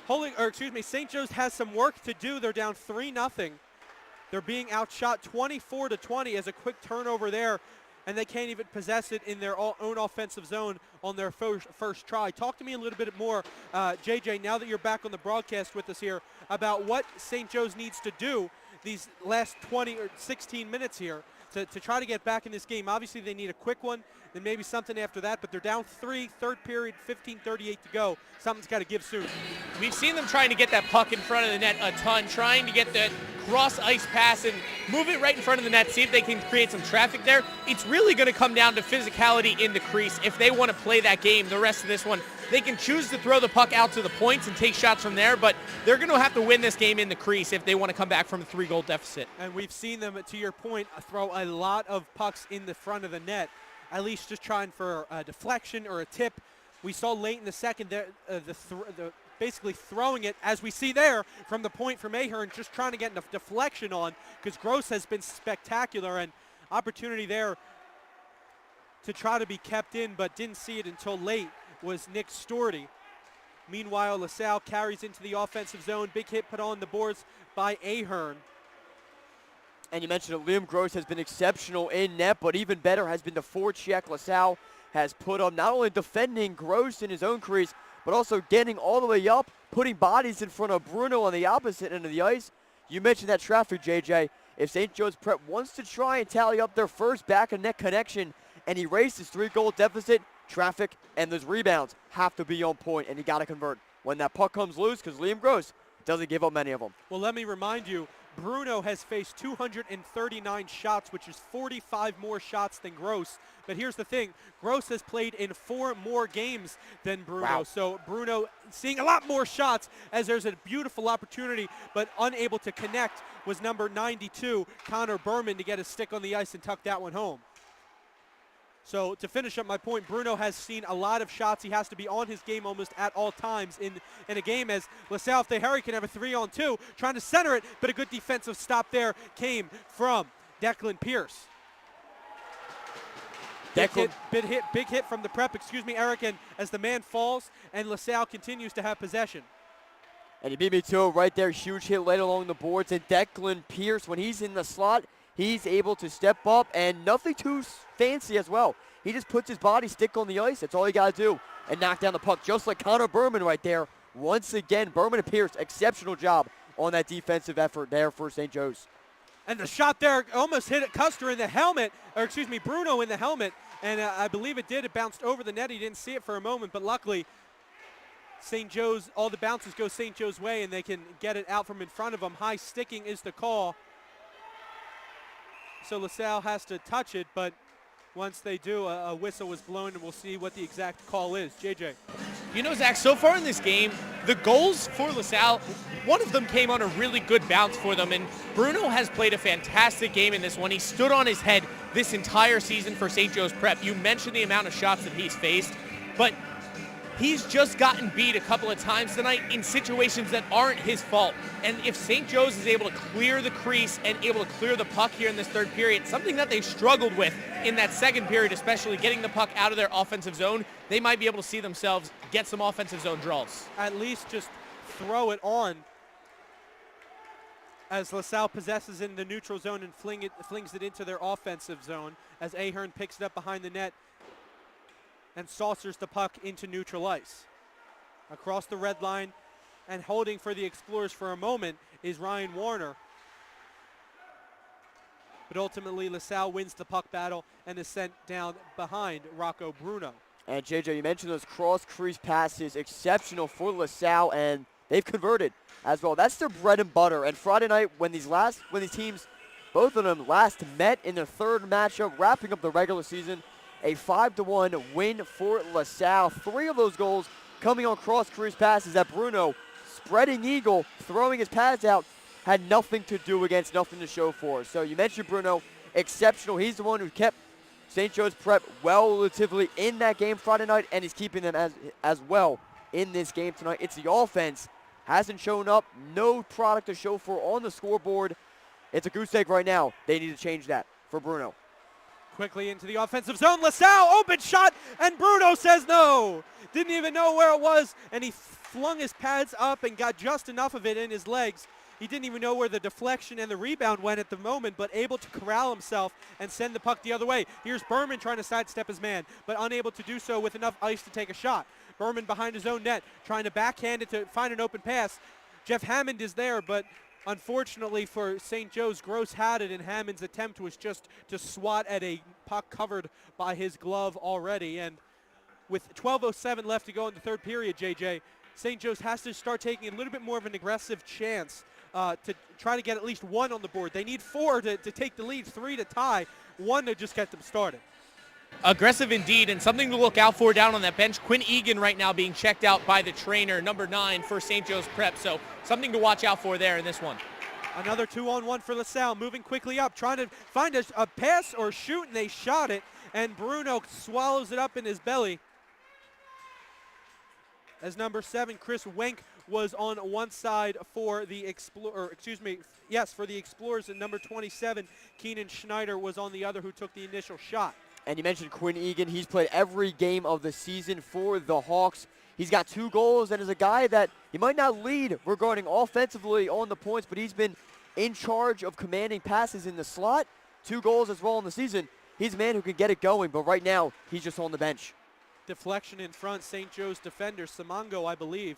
[SPEAKER 1] St. Joe's has some work to do. They're down 3-0. They're being outshot 24-20 as a quick turnover there, and they can't even possess it in their own offensive zone on their first try. Talk to me a little bit more, JJ, now that you're back on the broadcast with us here, about what St. Joe's needs to do these last 20 or 16 minutes here to try to get back in this game. Obviously, they need a quick one, then maybe something after that, but they're down 3, third period, 15:38 to go. Something's got to give soon.
[SPEAKER 3] We've seen them trying to get that puck in front of the net a ton, trying to get the cross-ice pass and move it right in front of the net, see if they can create some traffic there. It's really going to come down to physicality in the crease. If they want to play that game, the rest of this one, they can choose to throw the puck out to the points and take shots from there, but they're going to have to win this game in the crease if they want to come back from a 3-goal deficit.
[SPEAKER 1] And we've seen them, to your point, throw a lot of pucks in the front of the net, at least just trying for a deflection or a tip. We saw late in the second basically throwing it, as we see there, from the point from Ahern, just trying to get a deflection on, because Gross has been spectacular, and opportunity there to try to be kept in, but didn't see it until late, was Nick Storty. Meanwhile, LaSalle carries into the offensive zone. Big hit put on the boards by Ahern.
[SPEAKER 2] And you mentioned that Liam Gross has been exceptional in net, but even better has been the forecheck LaSalle has put up, not only defending Gross in his own crease, but also getting all the way up, putting bodies in front of Bruno on the opposite end of the ice. You mentioned that traffic, JJ. If St. Joe's Prep wants to try and tally up their first back-of-net connection and erase his 3-goal deficit, traffic and those rebounds have to be on point, and you got to convert when that puck comes loose, because Liam Gross doesn't give up many of them.
[SPEAKER 1] Well, let me remind you, Bruno has faced 239 shots, which is 45 more shots than Gross. But here's the thing, Gross has played in 4 more games than Bruno.
[SPEAKER 2] Wow.
[SPEAKER 1] So Bruno seeing a lot more shots, as there's a beautiful opportunity, but unable to connect was number 92, Connor Berman, to get a stick on the ice and tuck that one home. So to finish up my point, Bruno has seen a lot of shots. He has to be on his game almost at all times in a game, as LaSalle, if they hurry, can have a 3-on-2, trying to center it, but a good defensive stop there came from Declan Pierce. Big hit from the Prep, Eric, and as the man falls, and LaSalle continues to have possession.
[SPEAKER 2] And you beat me to it right there. Huge hit late along the boards. And Declan Pierce, when he's in the slot, he's able to step up, and nothing too fancy as well. He just puts his body stick on the ice. That's all you got to do, and knock down the puck, just like Connor Berman right there. Once again, Berman and Pierce, exceptional job on that defensive effort there for St. Joe's.
[SPEAKER 1] And the shot there almost hit Custer in the helmet, Bruno in the helmet, and I believe it did. It bounced over the net. He didn't see it for a moment, but luckily St. Joe's, all the bounces go St. Joe's way, and they can get it out from in front of them. High sticking is the call. So LaSalle has to touch it, but once they do, a whistle was blown, and we'll see what the exact call is. JJ.
[SPEAKER 3] You know, Zach, so far in this game, the goals for LaSalle, one of them came on a really good bounce for them, and Bruno has played a fantastic game in this one. He stood on his head this entire season for St. Joe's Prep. You mentioned the amount of shots that he's faced, but he's just gotten beat a couple of times tonight in situations that aren't his fault. And if St. Joe's is able to clear the crease and able to clear the puck here in this third period, something that they struggled with in that second period, especially getting the puck out of their offensive zone, they might be able to see themselves get some offensive zone draws.
[SPEAKER 1] At least just throw it on, as LaSalle possesses in the neutral zone and flings it into their offensive zone, as Ahern picks it up behind the net and saucers the puck into neutral ice. Across the red line and holding for the Explorers for a moment is Ryan Warner. But ultimately, LaSalle wins the puck battle and is sent down behind Rocco Bruno.
[SPEAKER 2] And JJ, you mentioned those cross-crease passes, exceptional for LaSalle, and they've converted as well. That's their bread and butter. And Friday night, when these teams, both of them last met in their third matchup, wrapping up the regular season, a 5-1 win for LaSalle. 3 of those goals coming on cross-crease passes that Bruno, spreading eagle, throwing his pads out, had nothing to do against, nothing to show for. So you mentioned Bruno, exceptional. He's the one who kept St. Joe's Prep relatively in that game Friday night, and he's keeping them as well in this game tonight. It's the offense. Hasn't shown up. No product to show for on the scoreboard. It's a goose egg right now. They need to change that for Bruno.
[SPEAKER 1] Quickly into the offensive zone. LaSalle, open shot, and Bruno says no. Didn't even know where it was, and he flung his pads up and got just enough of it in his legs. He didn't even know where the deflection and the rebound went at the moment, but able to corral himself and send the puck the other way. Here's Berman trying to sidestep his man, but unable to do so with enough ice to take a shot. Berman behind his own net, trying to backhand it to find an open pass. Jeff Hammond is there, but unfortunately for St. Joe's, Gross had it, and Hammond's attempt was just to swat at a puck covered by his glove already. And with 12:07 left to go in the third period, JJ, St. Joe's has to start taking a little bit more of an aggressive chance to try to get at least one on the board. They need 4 to take the lead, 3 to tie, 1 to just get them started.
[SPEAKER 3] Aggressive indeed, and something to look out for down on that bench. Quinn Egan right now being checked out by the trainer, number 9 for St. Joe's Prep. So something to watch out for there in this one.
[SPEAKER 1] Another 2-on-1 for LaSalle, moving quickly up, trying to find a pass or shoot, and they shot it, and Bruno swallows it up in his belly. As number 7, Chris Wenk, was on one side for the for the Explorers, and number 27, Keenan Schneider, was on the other, who took the initial shot.
[SPEAKER 2] And you mentioned Quinn Egan. He's played every game of the season for the Hawks. He's got 2 goals and is a guy that he might not lead regarding offensively on the points, but he's been in charge of commanding passes in the slot. 2 goals as well in the season. He's a man who can get it going, but right now he's just on the bench.
[SPEAKER 1] Deflection in front, St. Joe's defender, Simango, I believe,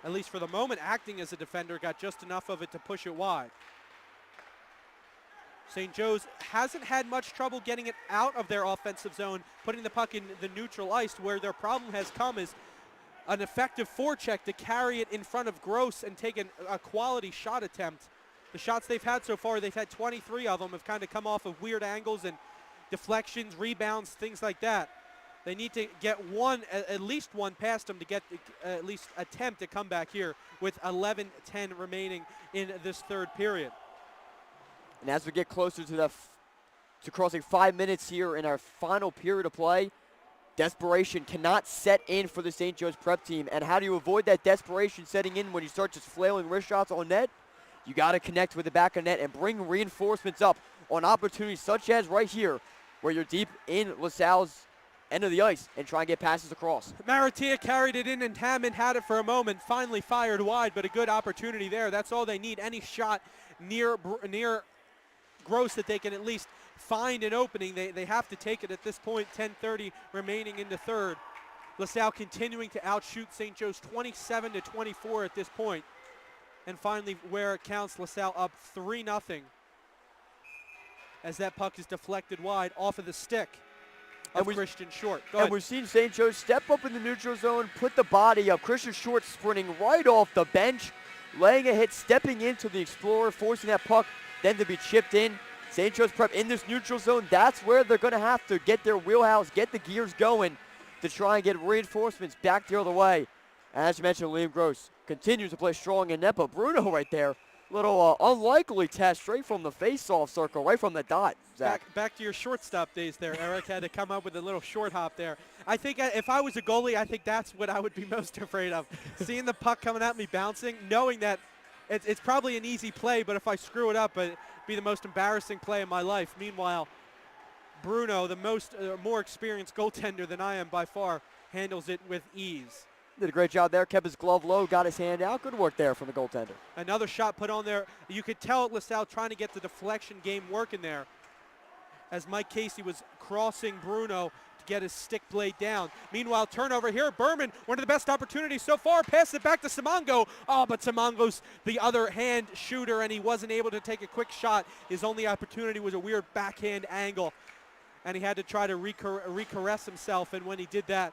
[SPEAKER 1] at least for the moment, acting as a defender, got just enough of it to push it wide. St. Joe's hasn't had much trouble getting it out of their offensive zone, putting the puck in the neutral ice. Where their problem has come is an effective forecheck to carry it in front of Gross and take a quality shot attempt. The shots they've had so far, they've had 23 of them, have kind of come off of weird angles and deflections, rebounds, things like that. They need to get at least one past them to get at least attempt to come back here with 11-10 remaining in this third period.
[SPEAKER 2] And as we get closer to crossing 5 minutes here in our final period of play, desperation cannot set in for the St. Joe's Prep team. And how do you avoid that desperation setting in when you start just flailing wrist shots on net? You got to connect with the back of net and bring reinforcements up on opportunities such as right here, where you're deep in LaSalle's end of the ice and try and get passes across.
[SPEAKER 1] Maratia carried it in, and Hammond had it for a moment, finally fired wide, but a good opportunity there. That's all they need. Any shot near Gross that they can at least find an opening, they have to take it at this point. 10:30 remaining in the third. LaSalle continuing to outshoot St. Joe's 27-24 at this point. And finally, where it counts, LaSalle up 3-0 as that puck is deflected wide off of the stick of Christian Short.
[SPEAKER 2] And we've seen St. Joe's step up in the neutral zone, put the body up. Christian Short sprinting right off the bench, laying a hit, stepping into the Explorer, forcing that puck then to be chipped in. St. Joe's Prep in this neutral zone, that's where they're going to have to get their wheelhouse, get the gears going to try and get reinforcements back the other way. As you mentioned, Liam Gross continues to play strong in net, but Bruno right there, little unlikely test straight from the face-off circle, right from the dot, Zach.
[SPEAKER 1] Back to your shortstop days there, Eric. Had to come up with a little short hop there. I think if I was a goalie, I think that's what I would be most afraid of. Seeing the puck coming at me bouncing, knowing that it's probably an easy play, but if I screw it up, it'd be the most embarrassing play of my life. Meanwhile, Bruno, the more experienced goaltender than I am by far, handles it with ease.
[SPEAKER 2] Did a great job there, kept his glove low, got his hand out. Good work there from the goaltender.
[SPEAKER 1] Another shot put on there. You could tell LaSalle trying to get the deflection game working there as Mike Casey was crossing Bruno to get his stick blade down. Meanwhile, turnover here. Berman, one of the best opportunities so far. Pass it back to Simango. Oh, but Simango's the other hand shooter, and he wasn't able to take a quick shot. His only opportunity was a weird backhand angle, and he had to try to recaress himself, and when he did that,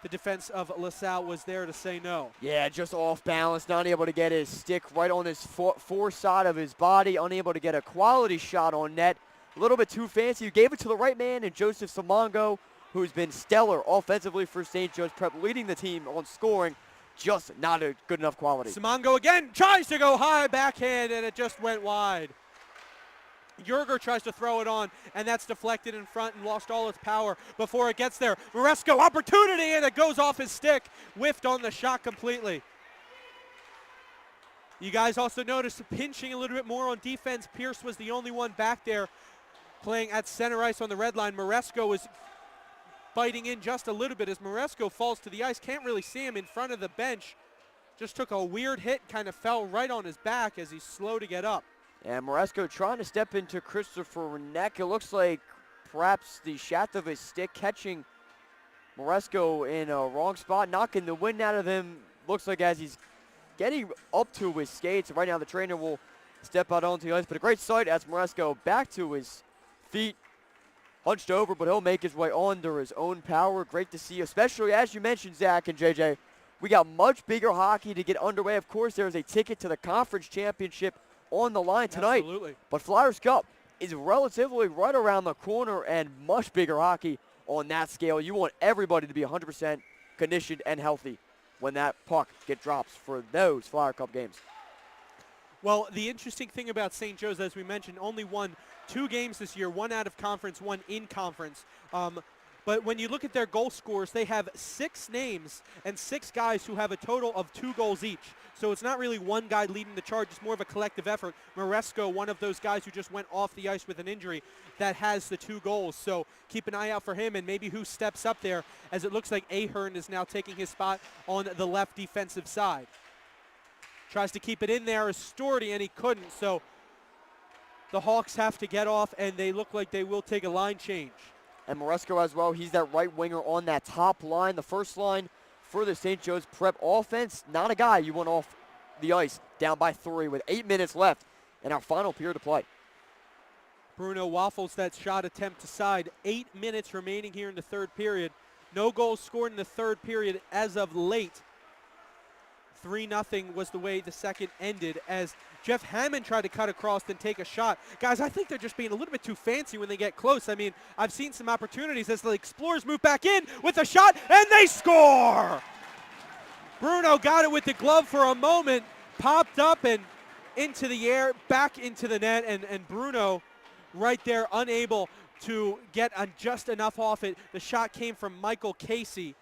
[SPEAKER 1] the defense of LaSalle was there to say no.
[SPEAKER 2] Yeah, just off balance, not able to get his stick right on his foreside of his body, unable to get a quality shot on net. A little bit too fancy. You gave it to the right man in Joseph Simango, who's been stellar offensively for St. Joe's Prep, leading the team on scoring. Just not a good enough quality.
[SPEAKER 1] Simango again tries to go high backhand, and it just went wide. Yerger tries to throw it on, and that's deflected in front and lost all its power before it gets there. Moresco, opportunity, and it goes off his stick. Whiffed on the shot completely. You guys also noticed pinching a little bit more on defense. Pierce was the only one back there playing at center ice on the red line. Moresco was biting in just a little bit as Moresco falls to the ice. Can't really see him in front of the bench. Just took a weird hit, kind of fell right on his back as he's slow to get up.
[SPEAKER 2] And Moresco trying to step into Christopher Neck. It looks like perhaps the shaft of his stick catching Moresco in a wrong spot, knocking the wind out of him. Looks like as he's getting up to his skates. Right now the trainer will step out onto the ice. But a great sight as Moresco back to his feet, hunched over, but he'll make his way under his own power. Great to see, especially as you mentioned, Zach and JJ. We got much bigger hockey to get underway. Of course, there's a ticket to the conference championship on the line tonight.
[SPEAKER 1] Absolutely.
[SPEAKER 2] But Flyers Cup is relatively right around the corner and much bigger hockey on that scale. You want everybody to be 100% conditioned and healthy when that puck drops for those Flyer Cup games.
[SPEAKER 1] Well, the interesting thing about St. Joe's, as we mentioned, only won 2 games this year, 1 out of conference, 1 in conference. But when you look at their goal scorers, they have 6 names and 6 guys who have a total of 2 goals each. So it's not really one guy leading the charge. It's more of a collective effort. Moresco, one of those guys who just went off the ice with an injury, that has the 2 goals. So keep an eye out for him and maybe who steps up there, as it looks like Ahern is now taking his spot on the left defensive side. Tries to keep it in there as Storty, and he couldn't. So the Hawks have to get off, and they look like they will take a line change.
[SPEAKER 2] And Moresco as well, he's that right winger on that top line, the first line for the St. Joe's Prep offense. Not a guy you want off the ice, down by 3 with 8 minutes left in our final period of play.
[SPEAKER 1] Bruno waffles that shot attempt aside. 8 minutes remaining here in the third period. No goals scored in the third period as of late. 3-0 was the way the second ended as Jeff Hammond tried to cut across and take a shot. Guys, I think they're just being a little bit too fancy when they get close. I mean, I've seen some opportunities as the Explorers move back in with a shot, and they score! Bruno got it with the glove for a moment, popped up and into the air, back into the net, and Bruno right there unable to get just enough off it. The shot came from Michael Casey.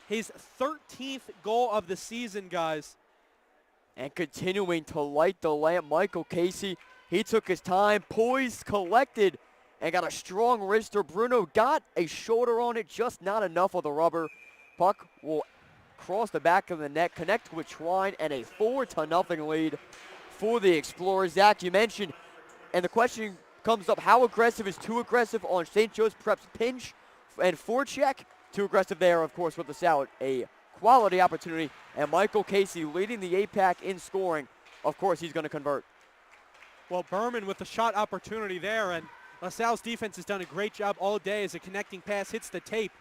[SPEAKER 1] His 13th goal of the season, guys.
[SPEAKER 2] And continuing to light the lamp, Michael Casey, he took his time, poised, collected, and got a strong wrister. Bruno got a shoulder on it, just not enough of the rubber. Puck will cross the back of the net, connect with Twine, and a 4-0 lead for the Explorers. Zach, you mentioned, and the question comes up, how aggressive is too aggressive on St. Joe's Prep's pinch and forecheck? Too aggressive there, of course, with the Salle. A quality opportunity, and Michael Casey leading the APAC in scoring. Of course, he's going to convert.
[SPEAKER 1] Well, Berman with the shot opportunity there, and LaSalle's defense has done a great job all day as a connecting pass hits the tape.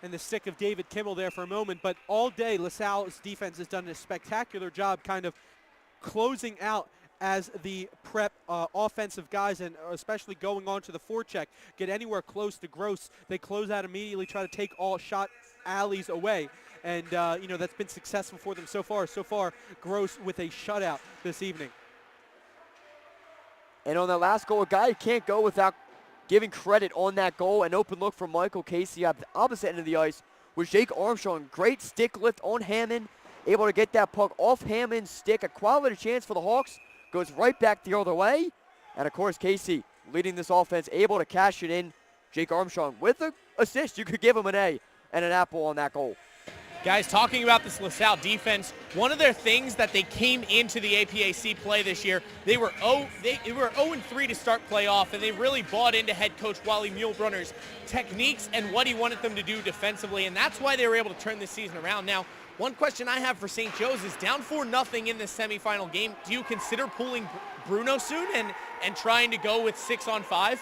[SPEAKER 1] And the stick of David Kimmel there for a moment, but all day LaSalle's defense has done a spectacular job kind of closing out as the Prep offensive guys, and especially going on to the forecheck, get anywhere close to Gross. They close out immediately, try to take all shot alleys away. And, you know, that's been successful for them so far. So far, Gross with a shutout this evening.
[SPEAKER 2] And on that last goal, a guy can't go without giving credit on that goal. An open look from Michael Casey at the opposite end of the ice was Jake Armstrong. Great stick lift on Hammond, able to get that puck off Hammond's stick. A quality chance for the Hawks. Goes right back the other way. And, of course, Casey leading this offense, able to cash it in. Jake Armstrong with an assist. You could give him an A and an apple on that goal.
[SPEAKER 3] Guys, talking about this LaSalle defense, one of their things that they came into the APAC play this year, they were 0-3 to start playoff, and they really bought into head coach Wally Muehlbrunner's techniques and what he wanted them to do defensively, and that's why they were able to turn this season around. Now, one question I have for St. Joe's is down 4-0 in the semifinal game. Do you consider pulling Bruno soon and trying to go with 6-on-5?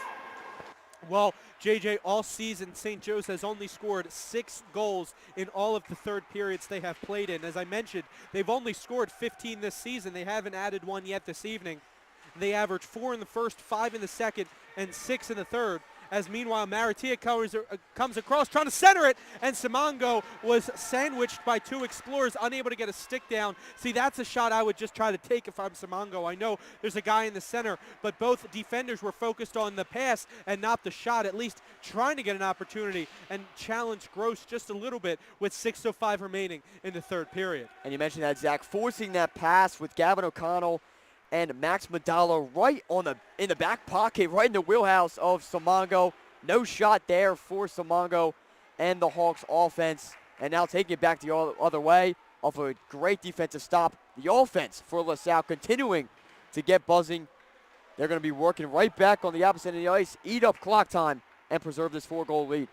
[SPEAKER 1] Well, JJ, all season, St. Joe's has only scored 6 goals in all of the third periods they have played in. As I mentioned, they've only scored 15 this season. They haven't added one yet this evening. They averaged 4 in the first, 5 in the second, and 6 in the third. as meanwhile Maratia comes across trying to center it, and Simango was sandwiched by two explorers, unable to get a stick down. See, that's a shot I would just try to take if I'm Simango. I know there's a guy in the center, but both defenders were focused on the pass and not the shot, at least trying to get an opportunity and challenge Gross just a little bit with 6:05 remaining in the third period.
[SPEAKER 2] And you mentioned that, Zach, forcing that pass with Gavin O'Connell and Max Medalla right in the back pocket, right in the wheelhouse of Simango. No shot there for Simango and the Hawks offense. And now taking it back the other way off a great defensive stop. The offense for LaSalle continuing to get buzzing. They're going to be working right back on the opposite end of the ice, eat up clock time, and preserve this 4-goal lead.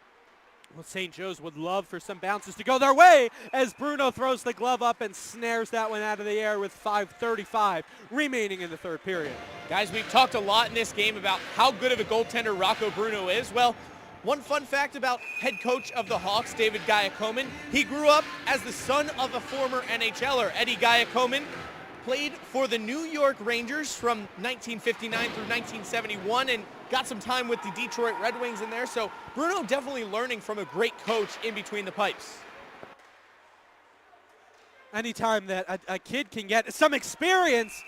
[SPEAKER 1] Well, St. Joe's would love for some bounces to go their way as Bruno throws the glove up and snares that one out of the air with 5:35 remaining in the third period.
[SPEAKER 3] Guys, we've talked a lot in this game about how good of a goaltender Rocco Bruno is. Well, one fun fact about head coach of the Hawks, David Giacomin, he grew up as the son of a former NHLer. Eddie Giacomin played for the New York Rangers from 1959 through 1971 and got some time with the Detroit Red Wings in there. So Bruno definitely learning from a great coach in between the pipes.
[SPEAKER 1] Anytime that a kid can get some experience,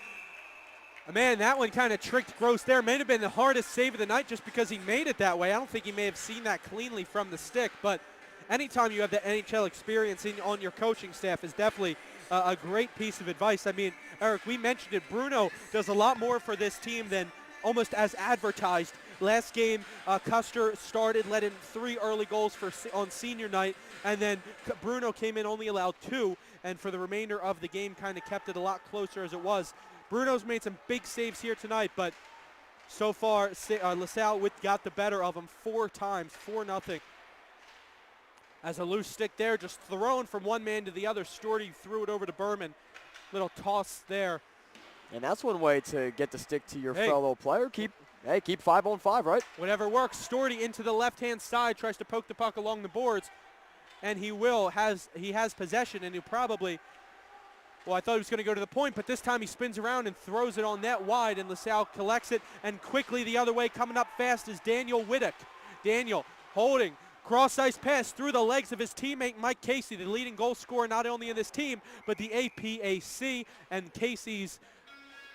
[SPEAKER 1] man, that one kind of tricked Gross there. May have been the hardest save of the night just because he made it that way. I don't think he may have seen that cleanly from the stick, but anytime you have the NHL experience on your coaching staff is definitely a great piece of advice. I mean, Eric, we mentioned it. Bruno does a lot more for this team than almost as advertised. Last game, Custer started, let in 3 early goals on senior night, and then Bruno came in, only allowed 2, and for the remainder of the game kind of kept it a lot closer as it was. Bruno's made some big saves here tonight, but so far LaSalle got the better of him 4 times, 4-0. As a loose stick there, just thrown from one man to the other. Storty threw it over to Berman. Little toss there.
[SPEAKER 2] And that's one way to get the stick to your fellow player. Keep 5-on-5, right?
[SPEAKER 1] Whatever works. Storty into the left-hand side, tries to poke the puck along the boards, and he has possession, and he probably, well, I thought he was going to go to the point, but this time he spins around and throws it on net wide, and LaSalle collects it, and quickly the other way, coming up fast, is Daniel Whittock. Daniel holding, cross-ice pass through the legs of his teammate Mike Casey, the leading goal scorer not only in this team, but the APAC, and Casey's,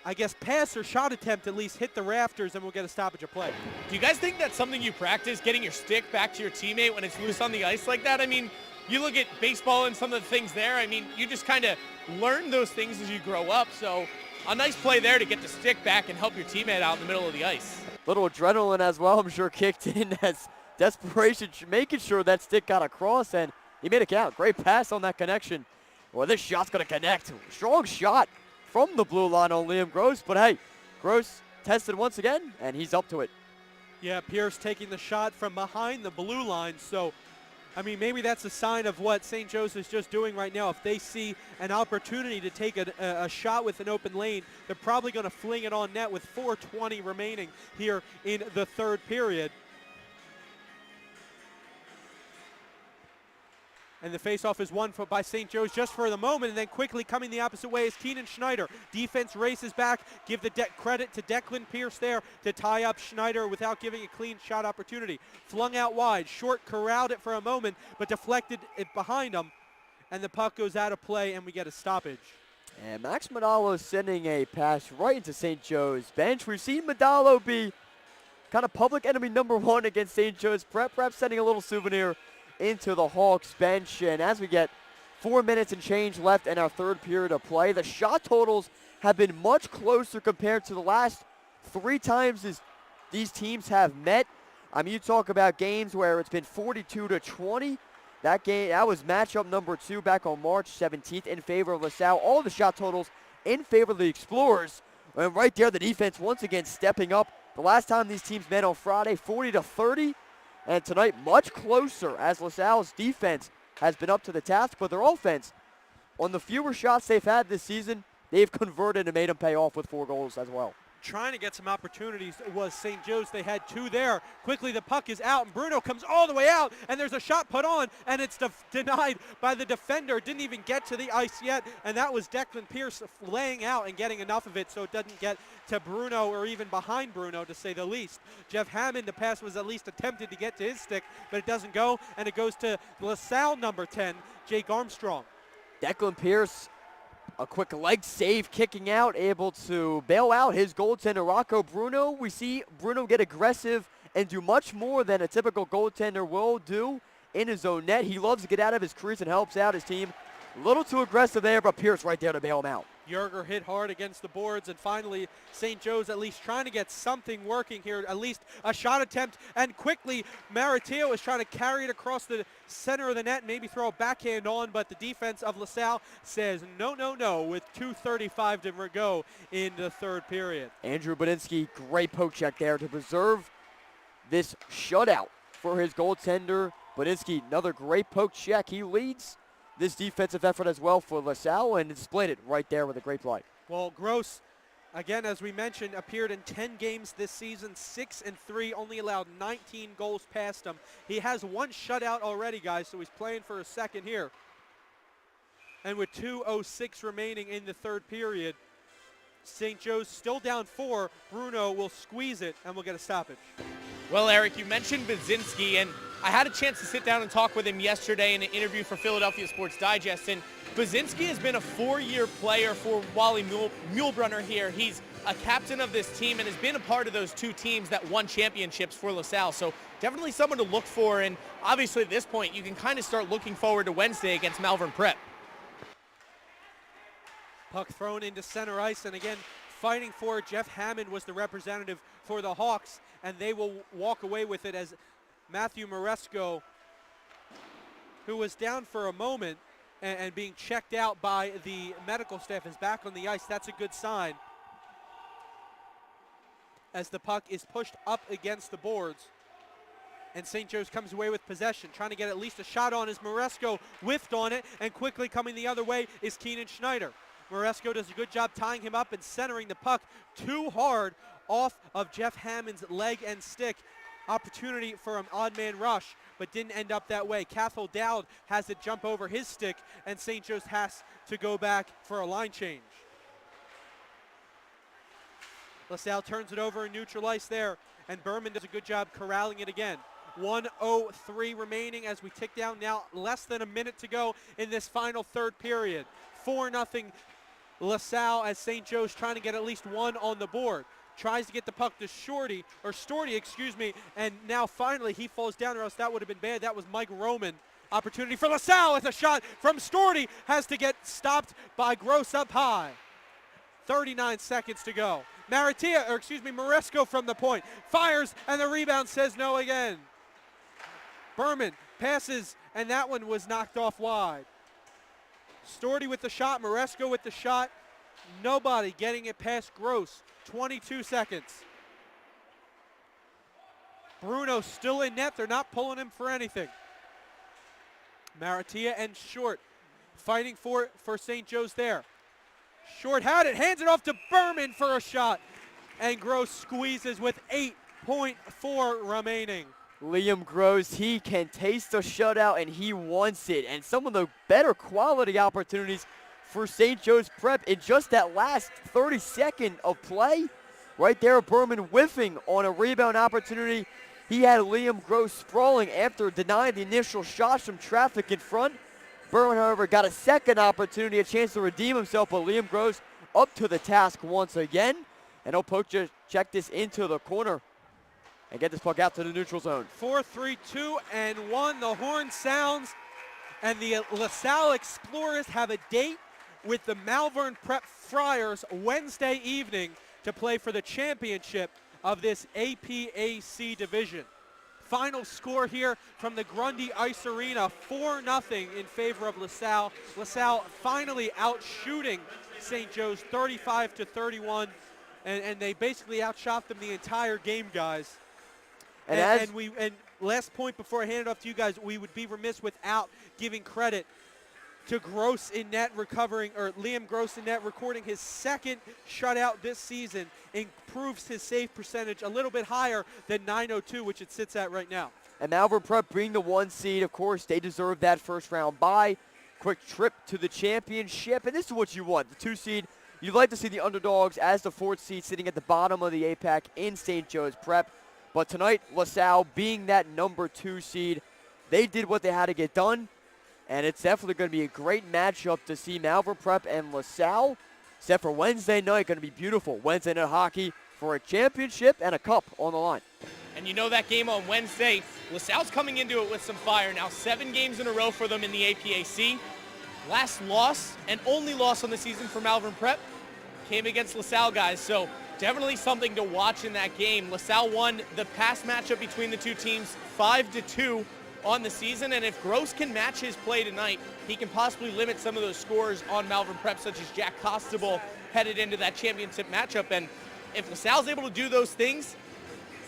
[SPEAKER 1] I guess, pass or shot attempt at least hit the rafters, and we'll get a stoppage of play.
[SPEAKER 3] Do you guys think that's something you practice, getting your stick back to your teammate when it's loose on the ice like that? I mean, you look at baseball and some of the things there, I mean, you just kind of learn those things as you grow up, so a nice play there to get the stick back and help your teammate out in the middle of the ice.
[SPEAKER 2] Little adrenaline as well, I'm sure, kicked in as desperation, making sure that stick got across, and he made it count. Great pass on that connection. Well, this shot's going to connect. Strong shot from the blue line on Liam Gross, but hey, Gross tested once again, and he's up to it.
[SPEAKER 1] Yeah, Pierce taking the shot from behind the blue line, so, I mean, maybe that's a sign of what St. Joe's is just doing right now. If they see an opportunity to take a shot with an open lane, they're probably going to fling it on net with 4:20 remaining here in the third period. And the faceoff is won by St. Joe's just for the moment, and then quickly coming the opposite way is Keenan Schneider. Defense races back. Give the credit to Declan Pierce there to tie up Schneider without giving a clean shot opportunity. Flung out wide. Short corralled it for a moment, but deflected it behind him. And the puck goes out of play, and we get a stoppage.
[SPEAKER 2] And Max Medalla sending a pass right into St. Joe's bench. We've seen Medalla be kind of public enemy number 1 against St. Joe's. Perhaps sending a little souvenir into the Hawks bench. And as we get 4 minutes and change left in our third period of play, the shot totals have been much closer compared to the last 3 times these teams have met. I mean, you talk about games where it's been 42-20. That was matchup number 2 back on March 17th in favor of LaSalle. All the shot totals in favor of the Explorers. And right there, the defense once again stepping up. The last time these teams met on Friday, 40-30. And tonight, much closer as LaSalle's defense has been up to the task, but their offense, on the fewer shots they've had this season, they've converted and made them pay off with 4 goals as well.
[SPEAKER 1] trying to get some opportunities was St. Joe's. They had two there. Quickly the puck is out, and Bruno comes all the way out, and there's a shot put on, and it's denied by the defender. Didn't even get to the ice yet, and that was Declan Pierce laying out and getting enough of it so it doesn't get to Bruno or even behind Bruno, to say the least. Jeff Hammond, the pass was at least attempted to get to his stick, but it doesn't go, and it goes to LaSalle number 10, Jake Armstrong.
[SPEAKER 2] Declan Pierce, a quick leg save, kicking out, able to bail out his goaltender, Rocco Bruno. We see Bruno get aggressive and do much more than a typical goaltender will do in his own net. He loves to get out of his crease and helps out his team. A little too aggressive there, but Pierce right there to bail him out.
[SPEAKER 1] Yerger hit hard against the boards, and finally St. Joe's at least trying to get something working here, at least a shot attempt, and quickly Maratillo is trying to carry it across the center of the net, maybe throw a backhand on, but the defense of LaSalle says no, no, no, with 2:35 to go in the third period.
[SPEAKER 2] Andrew Badinsky, great poke check there to preserve this shutout for his goaltender. Badinsky, another great poke check. He leads this defensive effort as well for LaSalle and displayed it right there with a great play.
[SPEAKER 1] Well, Gross, again, as we mentioned, appeared in 10 games this season, 6-3, only allowed 19 goals past him. He has one shutout already, guys, so he's playing for a second here. And with 2:06 remaining in the third period, St. Joe's still down 4. Bruno will squeeze it, and we'll get a stoppage.
[SPEAKER 3] Well, Eric, you mentioned Budzinski, and I had a chance to sit down and talk with him yesterday in an interview for Philadelphia Sports Digest, and Budzinski has been a 4-year player for Wally Muehlbrunner here. He's a captain of this team and has been a part of those two teams that won championships for LaSalle, so definitely someone to look for, and obviously at this point you can kind of start looking forward to Wednesday against Malvern Prep.
[SPEAKER 1] Puck thrown into center ice, and again, fighting for it. Jeff Hammond was the representative for the Hawks, and they will walk away with it as Matthew Moresco, who was down for a moment and being checked out by the medical staff, is back on the ice. That's a good sign, as the puck is pushed up against the boards. And St. Joe's comes away with possession, trying to get at least a shot on as Moresco whiffed on it, and quickly coming the other way is Keenan Schneider. Moresco does a good job tying him up and centering the puck too hard off of Jeff Hammond's leg and stick. Opportunity for an odd man rush, but didn't end up that way. Cathal Dowd has it jump over his stick, and St. Joe's has to go back for a line change. LaSalle turns it over in neutral ice there, and Berman does a good job corralling it again. 1:03 remaining as we tick down now, less than a minute to go in this final third period. 4-0 LaSalle as St. Joe's trying to get at least one on the board. Tries to get the puck to Storty, and now finally he falls down, or else that would have been bad. That was Mike Roman. Opportunity for LaSalle as a shot from Storty has to get stopped by Gross up high. 39 seconds to go. Moresco from the point. Fires, and the rebound says no again. Berman passes, and that one was knocked off wide. Storty with the shot, Moresco with the shot. Nobody getting it past Gross. 22 seconds. Bruno still in net. They're not pulling him for anything. Maratia and Short fighting for St. Joe's there. Short had it, hands it off to Berman for a shot. And Gross squeezes with 8.4 remaining.
[SPEAKER 2] Liam Gross, he can taste the shutout and he wants it. And some of the better quality opportunities for St. Joe's Prep in just that last 30-second of play. Right there, Berman whiffing on a rebound opportunity. He had Liam Gross sprawling after denying the initial shots from traffic in front. Berman, however, got a second opportunity, a chance to redeem himself, but Liam Gross up to the task once again. And he'll poke check this into the corner and get this puck out to the neutral zone.
[SPEAKER 1] 4-3-2-1. The horn sounds, and the LaSalle Explorers have a date with the Malvern Prep Friars Wednesday evening to play for the championship of this APAC division. Final score here from the Grundy Ice Arena, 4-0 in favor of LaSalle. LaSalle finally outshooting St. Joe's 35-31, and they basically outshot them the entire game, guys. And last point before I hand it off to you guys, we would be remiss without giving credit to Gross in net recovering, or Liam Gross in net recording his second shutout this season, improves his save percentage a little bit higher than .902, which it sits at right now.
[SPEAKER 2] And Malvern Prep being the 1 seed, of course, they deserve that first round bye. Quick trip to the championship, and this is what you want. The 2 seed, you'd like to see the underdogs as the 4th seed sitting at the bottom of the APAC in St. Joe's Prep. But tonight, LaSalle being that number 2 seed, they did what they had to get done. And it's definitely going to be a great matchup to see Malvern Prep and LaSalle. Except for Wednesday night, going to be beautiful. Wednesday night hockey for a championship and a cup on the line.
[SPEAKER 3] And you know that game on Wednesday, LaSalle's coming into it with some fire. Now 7 games in a row for them in the APAC. Last loss and only loss on the season for Malvern Prep came against LaSalle guys. So definitely something to watch in that game. LaSalle won the past matchup between the two teams 5-2 on the season, and if Gross can match his play tonight, he can possibly limit some of those scores on Malvern Prep, such as Jack Costabile headed into that championship matchup. And if LaSalle's able to do those things,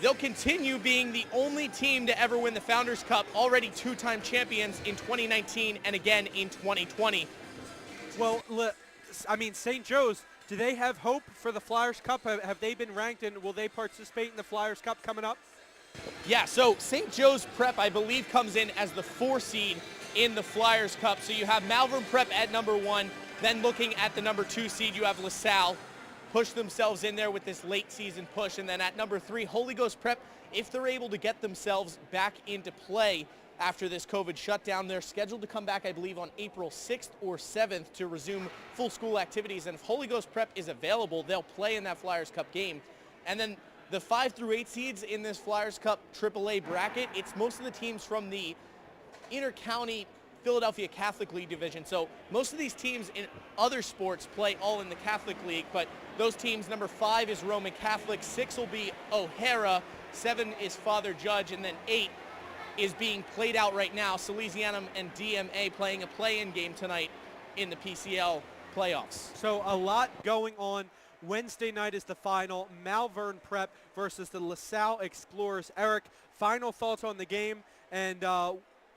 [SPEAKER 3] they'll continue being the only team to ever win the Founders Cup, already 2-time champions in 2019 and again in 2020.
[SPEAKER 1] Well, I mean, St. Joe's, do they have hope for the Flyers Cup? Have they been ranked, and will they participate in the Flyers Cup coming up?
[SPEAKER 3] Yeah, so St. Joe's Prep, I believe, comes in as the 4 seed in the Flyers Cup. So you have Malvern Prep at number 1. Then looking at the number 2 seed, you have LaSalle push themselves in there with this late season push. And then at number 3, Holy Ghost Prep, if they're able to get themselves back into play after this COVID shutdown, they're scheduled to come back, I believe, on April 6th or 7th to resume full school activities. And if Holy Ghost Prep is available, they'll play in that Flyers Cup game. And then the 5 through 8 seeds in this Flyers Cup AAA bracket, it's most of the teams from the inter-county Philadelphia Catholic League division. So most of these teams in other sports play all in the Catholic League, but those teams, number 5 is Roman Catholic, 6 will be O'Hara, 7 is Father Judge, and then 8 is being played out right now. Salesianum and DMA playing a play-in game tonight in the PCL playoffs.
[SPEAKER 1] So a lot going on. Wednesday night is the final, Malvern Prep versus the LaSalle Explorers. Eric, final thoughts on the game, and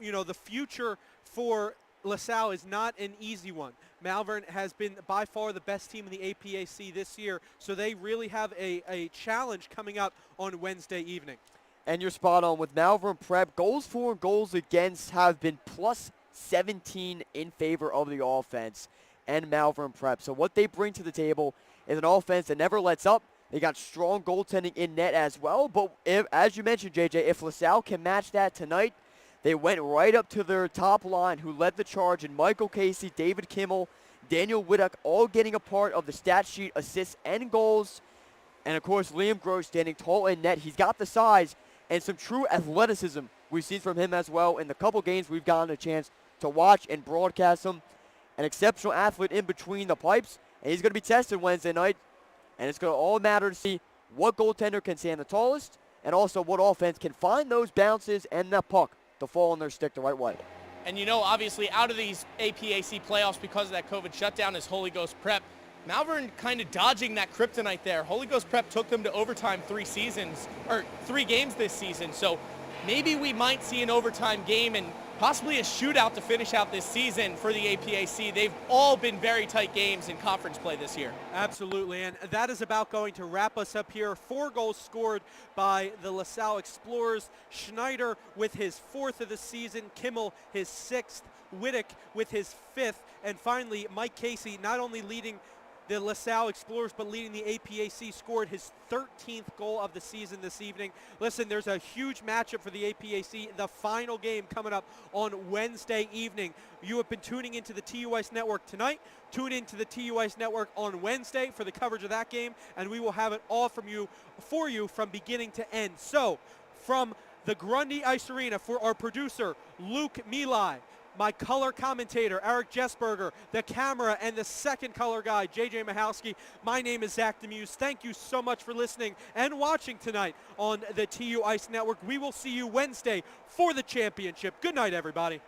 [SPEAKER 1] you know, the future for LaSalle is not an easy one. Malvern has been by far the best team in the APAC this year, so they really have a challenge coming up on Wednesday evening.
[SPEAKER 2] And you're spot on with Malvern Prep. Goals for and goals against have been plus 17 in favor of the offense and Malvern Prep. So what they bring to the table is an offense that never lets up. They got strong goaltending in net as well. But as you mentioned, JJ, if LaSalle can match that tonight, they went right up to their top line who led the charge in Michael Casey, David Kimmel, Daniel Widdock, all getting a part of the stat sheet, assists and goals. And, of course, Liam Gross standing tall in net. He's got the size and some true athleticism we've seen from him as well in the couple games we've gotten a chance to watch and broadcast him. An exceptional athlete in between the pipes. And he's going to be tested Wednesday night. And it's going to all matter to see what goaltender can stand the tallest and also what offense can find those bounces and that puck to fall on their stick the right way.
[SPEAKER 3] And you know, obviously, out of these APAC playoffs because of that COVID shutdown is Holy Ghost Prep. Malvern kind of dodging that kryptonite there. Holy Ghost Prep took them to overtime 3 games this season. So maybe we might see an overtime game and possibly a shootout to finish out this season for the APAC. They've all been very tight games in conference play this year.
[SPEAKER 1] Absolutely, and that is about going to wrap us up here. 4 goals scored by the LaSalle Explorers. Schneider with his 4th of the season, Kimmel his 6th, Widdock with his 5th, and finally Mike Casey not only leading the LaSalle Explorers, but leading the APAC, scored his 13th goal of the season this evening. Listen, there's a huge matchup for the APAC, the final game coming up on Wednesday evening. You have been tuning into the TUICE Network tonight. Tune into the TUICE Network on Wednesday for the coverage of that game, and we will have it all for you from beginning to end. So, from the Grundy Ice Arena, for our producer, Luke Milai, my color commentator, Eric Jessberger, the camera, and the second color guy, JJ Mahowski. My name is Zach Demuse. Thank you so much for listening and watching tonight on the TUICE Network. We will see you Wednesday for the championship. Good night, everybody.